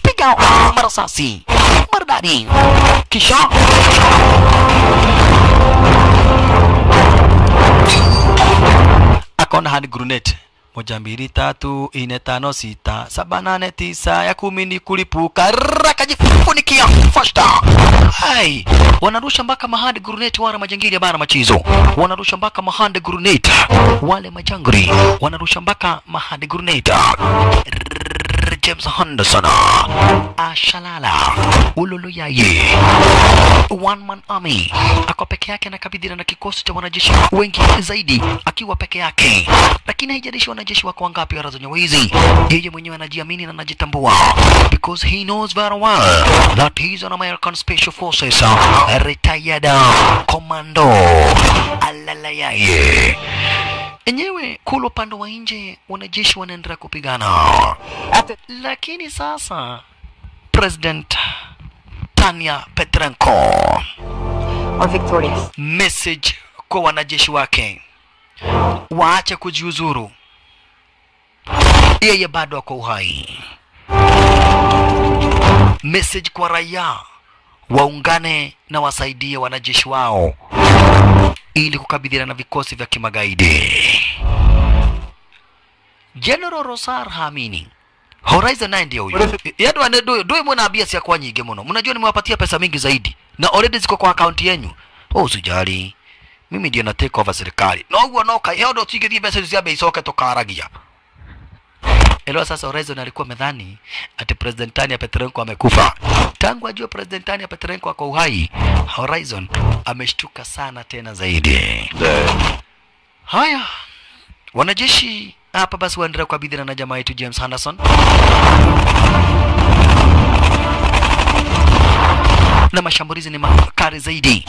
piga marasasi maridadi, kisha akona hand grenade 1 2 3 4 5 6 7 8 9 ya 10 ni kulipuka, rakajifunikia faster. Hai, wanarusha mpaka mahand grenade wale majangili ya bara machizo. Wanarusha mpaka mahand grenade wale majangili. Wanarusha mpaka mahand grenade. James Henderson ashalala ululu yaye. One man army ako peke yake anakabidhiana na kikosi cha wanajeshi wengi zaidi akiwa peke yake, lakini haijalishi wanajeshi wako wangapi wa razo hizi, yeye mwenyewe anajiamini na anajitambua, because he knows very well that he is an American Special Forces retired commando. Alala yaye. Enyewe kule upande wa nje wanajeshi wanaendelea kupigana. Lakini sasa President Tanya Petrenko are victorious. Message kwa wanajeshi wake, waache kujiuzuru, yeye bado ako uhai. Message kwa raia, waungane na wasaidie wanajeshi wao ili kukabiliana na vikosi vya kimagaidi. General Rosar Hamini Horizon 9 ndio huyo. Yado anadoe mwana abia si kwa nyingi mno. Mnajua nimewapatia pesa mingi zaidi na already ziko kwa account yenu. Usijali. Mimi ndio na take over serikali. No huo noka yodo tigedi pesa zia bei soka tokaragia. Elo sasa Horizon alikuwa medhani ati President Tanya Petrenko amekufa. Tangu ajue President Tanya Petrenko ako uhai, Horizon ameshtuka sana tena zaidi. Haya, wanajeshi hapa basi waendelea kukabiliana na jamaa yetu James Henderson. Na mashambulizi ni makali zaidi.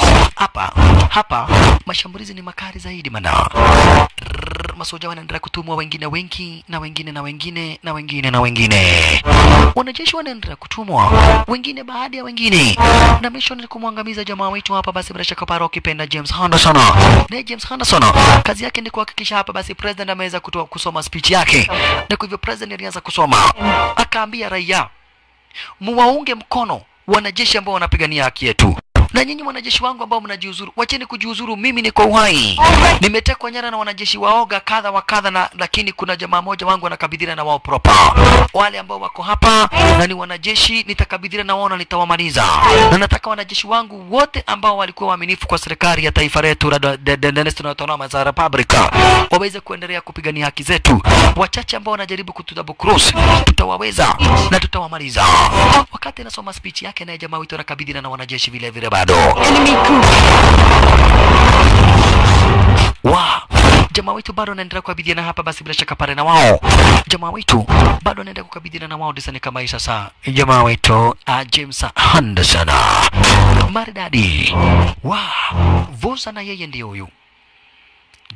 Hapa mashambulizi ni makali zaidi mana. Masoja wanaendelea kutumwa wengine. Wanajeshi wanaendelea kutumwa wengine baada ya wengine. Na mission ni kumwangamiza jamaa wetu hapa basi bila shaka paro kipenda James Henderson. Na James Henderson kazi yake ni kuhakikisha hapa basi president ameweza kusoma speech yake. Na kwa hivyo president alianza kusoma. Akaambia raia, muwaunge mkono wanajeshi ambao wanapigania haki yetu. Na nyinyi wanajeshi wangu ambao mnajiuzuru, wacheni kujiuzuru, mimi niko uhai. Nimetekwa nyara na wanajeshi waoga kadha wa kadha, na lakini kuna jamaa moja wangu anakabidhiana na wao proper. Wale ambao wako hapa na ni wanajeshi nitakabidhiana na wao na nitawamaliza. Na nataka wanajeshi wangu wote ambao walikuwa waaminifu kwa serikali ya taifa letu la Autonomous Republic waweze kuendelea kupigania haki zetu. Wachache ambao wanajaribu kutudouble cross tutawaweza na tutawamaliza. Wakati anasoma speech yake na jamaa wetu anakabidhiana na wanajeshi vile vile bado. Jamaa wetu bado anaendelea kukabidhiana hapa, basi bila shaka pale na wao. Jamaa wetu bado anaendelea kukabidhiana na wao disani kama hii sasa. Jamaa wetu James Henderson. Maridadi. Voza na yeye ndiye huyu.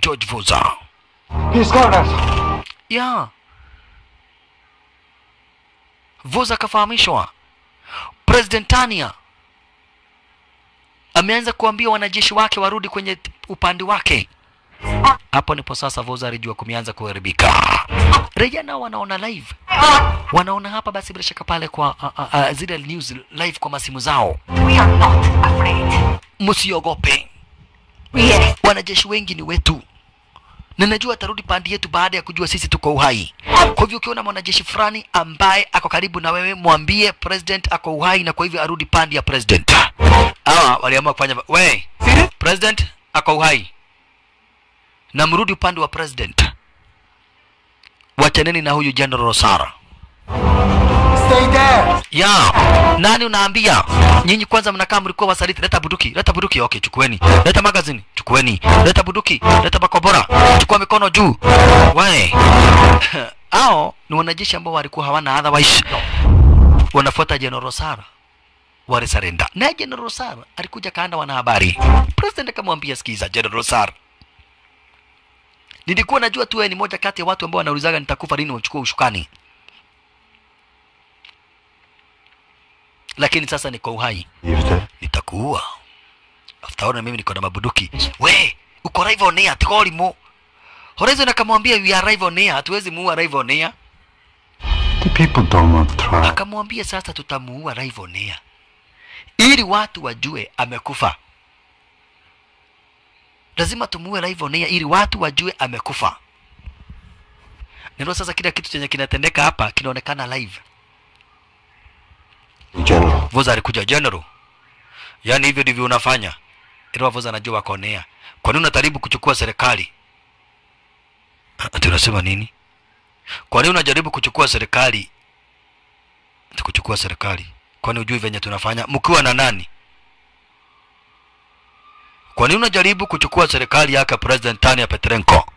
George Voza. He's got us. Yeah. Voza kafahamishwa. President Tania ameanza kuambia wanajeshi wake warudi kwenye upande wake. Hapo ndipo sasa Voza alijua kumeanza kuharibika. Raia nao wanaona live. Wanaona hapa basi bila shaka pale kwa zile news live kwa masimu zao. We are not afraid. Msiogope. Yes. Wanajeshi wengi ni wetu. Na najua atarudi pande yetu baada ya kujua sisi tuko uhai. Kwa hivyo ukiona mwanajeshi fulani ambaye ako karibu na wewe, mwambie president ako uhai na kwa hivyo arudi pande ya president. Waliamua kufanya president ako uhai. Na mrudi upande wa president. Wachaneni na huyu General Rosara. Stay there. Nani unaambia? Nyinyi kwanza mnakaa mlikuwa wasaliti. Leta buduki. Okay, chukueni. Leta magazini, chukueni. Leta buduki, leta bakobora. Chukua mikono juu. Hao ni wanajeshi ambao walikuwa hawana otherwise. Wanafuata General Rosara. Wale surrender. Na General Rosara alikuja kaanda wanahabari. President akamwambia, sikiza General Rosara, nilikuwa najua tu ni moja kati ya watu ambao wanaulizaga nitakufa lini uchukue ushukani. Lakini sasa niko uhai. Nitakuua. After all mimi niko na mabuduki. Uko live on air tikoli mo. Horizon akamwambia we are live on air, hatuwezi muua live on air. The people don't want to try. Akamwambia sasa tutamuua live on air. Ili watu wajue amekufa. Lazima tumuue live on air ili watu wajue amekufa. Ndio sasa kila kitu chenye kinatendeka hapa kinaonekana live. General. Voza alikuja General. Yaani hivyo ndivyo unafanya. Ndio Voza anajua wakonea. Kwa nini unajaribu kuchukua serikali? Tunasema nini? Kwa nini unajaribu kuchukua serikali? Kuchukua serikali. Kwani hujui venye tunafanya? Mkiwa na nani? Kwa nini unajaribu kuchukua serikali yake President Tania Petrenko?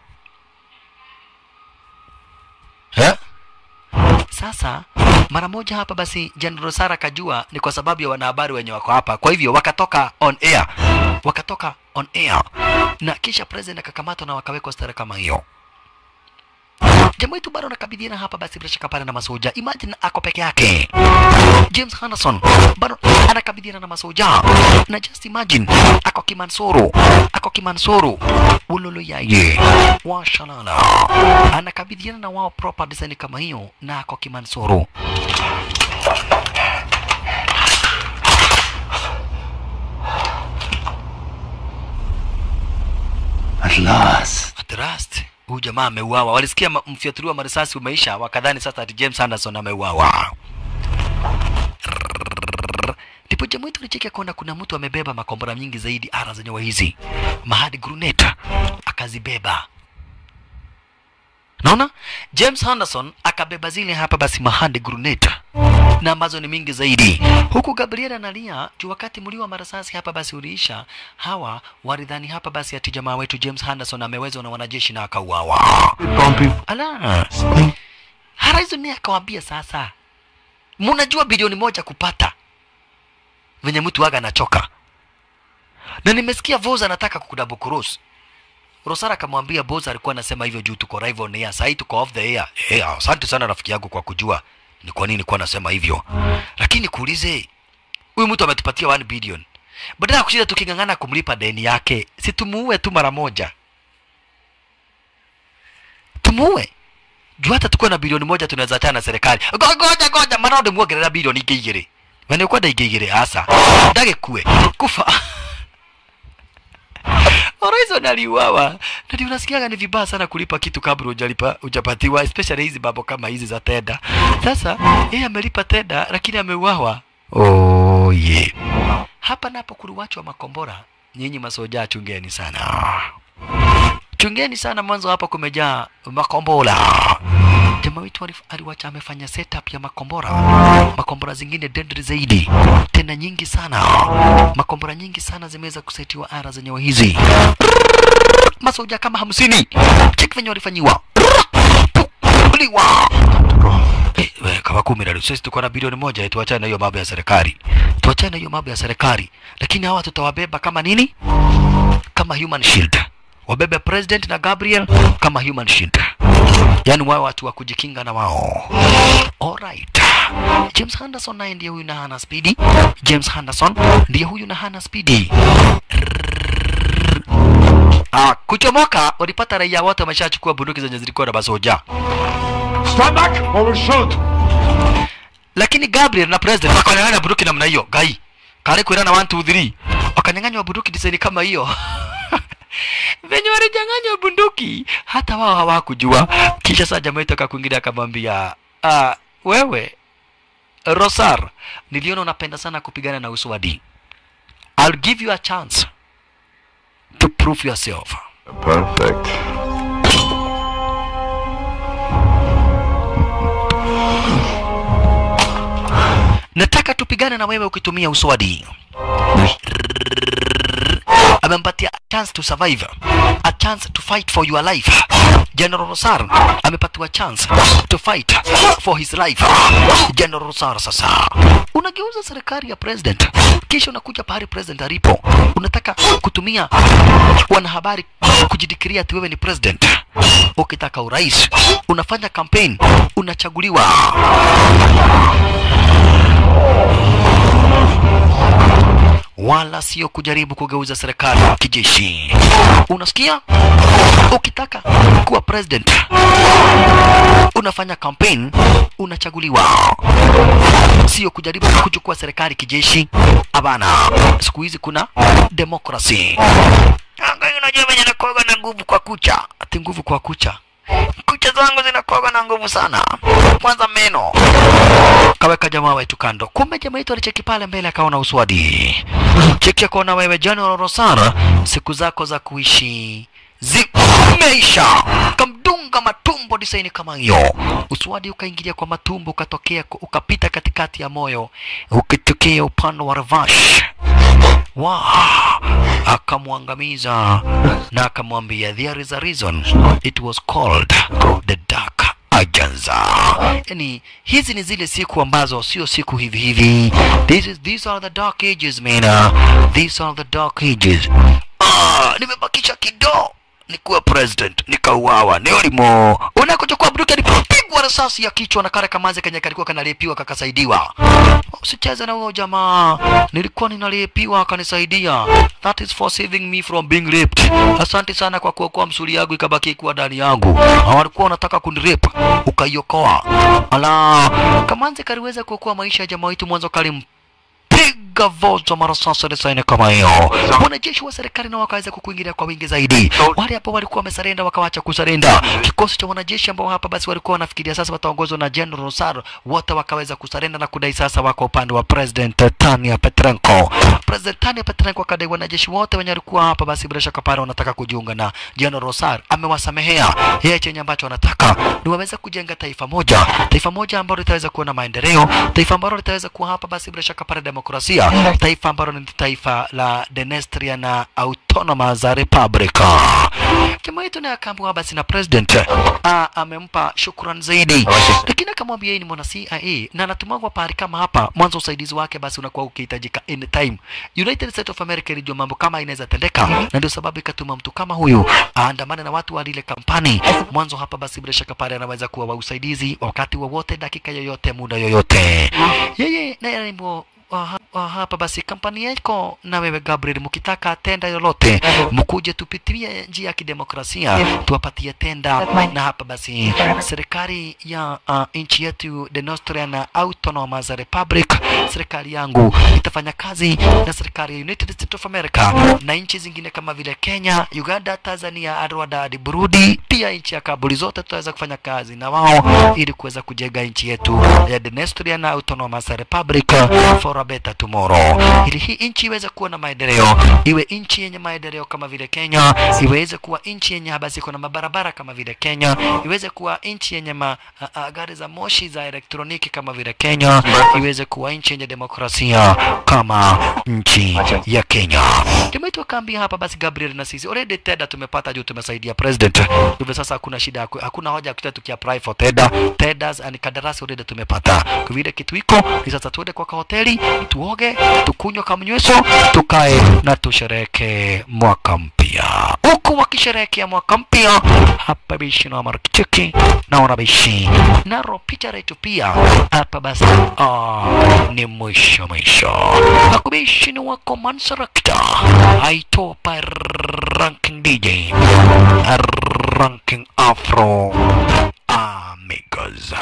Sasa mara moja hapa basi General Sara kajua ni kwa sababu ya wanahabari wenye wako hapa. Kwa hivyo wakatoka on air. Na kisha president akakamatwa na wakawekwa stara kama hiyo. Jamaa wetu bado anakabidhiana hapa basi bila shaka pale na masoja. Imagine ako peke yake. James Henderson bado anakabidhiana na masoja. Na just imagine ako Kimansoro. Ulolo yaye. Washalala. Anakabidhiana na wao proper design kama hiyo na ako Kimansoro. At last. Huyu jamaa ameuawa. Walisikia mfyatuliwa marisasi umeisha, wakadhani sasa ati James Henderson ameuawa. Ndipo jamaa wetu alicheka kuona kuna mtu amebeba makombora nyingi zaidi ara zenyewe hizi. Mahadi grenade akazibeba. Naona James Henderson akabeba zile hapa basi mahadi grenade na ambazo ni mingi zaidi. Huku Gabriel analia juu wakati mlio wa marasasi hapa basi uliisha. Hawa walidhani hapa basi ati jamaa wetu James Henderson amewezwa na wanajeshi na akauawa. Horizon ni akawaambia sasa, mnajua bilioni 1 kupata venye mtu waga anachoka. Na nimesikia Voza anataka kukudouble cross. Rosara akamwambia Boza alikuwa anasema hivyo juu tuko live on air. Sasa tuko off the air. Asante sana rafiki yangu kwa kujua ni kwa nini nilikuwa nasema hivyo. Lakini kuulize, huyu mtu ametupatia 1 billion. Badala ya kushinda tukingangana kumlipa deni yake, si tumuue tu mara moja. Tumuue. Juu hata tuko na bilioni 1 tunaweza achana na serikali. Ngoja maraude muongerera bilioni ingĩ. Wene kwa daigigire asa. Dage kue. Kufa. Horizon aliuawa. Na ndio unasikiaga ni vibaya sana kulipa kitu kabla hujapatiwa, especially hizi babo kama hizi za tenda. Sasa yeye amelipa tenda lakini ameuawa. Oh yeah. Hapa napo kuliwachwa makombora. Nyinyi masoja chungeni sana. Chungeni sana, mwanzo hapa kumejaa makombora. Jamaa wetu aliwacha amefanya setup ya makombora. Makombora zingine deadly zaidi. Tena nyingi sana. Makombora nyingi sana zimeweza kusetiwa ara zenyewe hizi. Masoja kama 50. Check venye walifanyiwa. Uliwa. Kama 10 sisi tuko na bilioni 1, tuachane na hiyo mambo ya serikali. Tuachane na hiyo mambo ya serikali. Lakini hawa tutawabeba kama nini? Kama human shield. Wabebe president na Gabriel kama human shield. Yani wao watu wa kujikinga na wao. Alright. James Henderson naye ndiye huyu na hana speedy. James Henderson ndiye huyu na hana speedy. Kuchomoka walipata raia wote wameshachukua bunduki zenye zilikuwa na masoja. Stand back or we'll shoot. Lakini Gabriel na president wakanyang'anya bunduki namna hiyo. Gai. Kale kuenda na 1 2 3. Wakanyang'anya bunduki design kama hiyo. Venye walijanganya bunduki hata wao hawakujua. Kisha saa jamaa itoka kuingilia akamwambia, wewe Rosar, niliona unapenda sana kupigana na uswadi. I'll give you a chance to prove yourself. Perfect. Nataka tupigane na wewe ukitumia uswadi. Amempatia a chance to survive, a chance to fight for your life. General Rosar amepatiwa chance to fight for his life. General Rosar sasa unageuza serikali ya president, kisha unakuja pahali president alipo, unataka kutumia wanahabari kujidikiria ati wewe ni president. Ukitaka urais unafanya campaign, unachaguliwa. Wala sio kujaribu kugeuza serikali kijeshi. Unasikia? Ukitaka kuwa president unafanya campaign, unachaguliwa. Sio kujaribu kuchukua serikali kijeshi. Hapana. Siku hizi kuna democracy. Anga unajua venye nakoga na nguvu kwa kucha. Ati nguvu kwa kucha. Kucha zangu zinakoga na nguvu sana. Kwanza meno. Kaweka jamaa wetu kando. Kumbe jamaa wetu alicheki pale mbele akaona uswadi. Cheki akaona wewe General Rosar, siku zako za kuishi zimeisha. Kamdunga matumbo design kama hiyo. Uswadi ukaingilia kwa matumbo, ukatokea ukapita katikati ya moyo, ukitokea upande wa Ravash. Akamwangamiza na akamwambia there is a reason it was called the Dark Agency. Yani hizi ni zile siku ambazo sio siku hivi hivi. These are the dark ages, man. These are the dark ages. Nimebakisha kidogo nikuwa president, nikauawa. Ni ulimo. Unakochukua bunduki alipigwa risasi ya kichwa na kale kamaze kenye kalikuwa kanalepiwa kakasaidiwa. Usicheze na huyo jamaa. Nilikuwa ninalepiwa akanisaidia. That is for saving me from being raped. Asante sana kwa kuokoa msuli yangu ikabaki kuwa ndani yangu. Walikuwa wanataka kunirape, ukaiokoa. Ala, kamaze kaliweza kuokoa maisha ya jamaa wetu mwanzo piga vozo marasasa design kama hiyo. Wanajeshi wa serikali na wakaweza kukuingilia kwa wingi zaidi. Wale hapo walikuwa wamesarenda wakawacha kusarenda. Kikosi cha wanajeshi ambao hapa basi walikuwa wanafikiria sasa wataongozwa na General Rosar, wote wakaweza kusarenda na kudai sasa wako upande wa President Tanya Petrenko. President Tanya Petrenko akadai wanajeshi wote wenye walikuwa hapa basi bila shaka pale wanataka kujiunga na General Rosar. Amewasamehea. Yeye chenye ambacho anataka ni waweza kujenga taifa moja ambalo litaweza kuwa na maendeleo, taifa ambalo litaweza kuwa hapa basi bila shaka pale demokrasia, taifa ambalo ni taifa la Denestria na Autonomous Republic. Jamaa yetu na akaambiwa basi na president amempa shukrani zaidi, lakini akamwambia yeye ni mwana CIA na anatumwa pahali kama hapa, mwanzo usaidizi wake basi unakuwa ukihitajika anytime. United States of America ilijua mambo kama inaweza tendeka, na ndio sababu ikatuma mtu kama huyu aandamane na watu wa ile kampani mwanzo hapa basi bila shaka pale anaweza kuwa wa usaidizi wakati wowote, dakika yoyote, muda yoyote. Yeye naye hapa basi kampani yako na wewe Gabriel, mkitaka tenda lolote mkuje tupitie njia ya kidemokrasia tuwapatie tenda. Na hapa basi serikali ya nchi yetu the Australian Autonomous Republic, serikali yangu itafanya kazi na serikali ya United States of America na nchi zingine kama vile Kenya, Uganda, Tanzania, Rwanda, Burundi, pia nchi ya Kabuli, zote tutaweza kufanya kazi na wao ili kuweza kujenga nchi yetu ya the Australian Autonomous Republic for a better tomorrow, ili hii nchi iweze kuwa na maendeleo, iwe nchi yenye maendeleo kama vile Kenya, iweze kuwa nchi yenye basi kuna mabarabara kama vile Kenya, iweze kuwa nchi yenye gari za moshi za elektroniki kama vile Kenya, iweze kuwa nchi yenye demokrasia kama nchi ya Kenya. Tumeitwa kambi hapa basi Gabriel, na sisi already TEDA tumepata juu tumesaidia president. Hivyo sasa hakuna shida, hakuna hoja kuta tukiapply for TEDA. TEDAs and kandarasi already tumepata. Kwa vile kitu iko ni sasa tuende kwa hoteli, tuoge, tukunywe kamnyweso, tukae na tusherehekee mwaka mpya. Huku wakisherehekea mwaka mpya hapa bishi na markicheki na wanabishi na picha letu pia hapa basi ni mwisho hakubishi ni wako Mansarakta aitopa ranking DJ ranking Afro Amigos.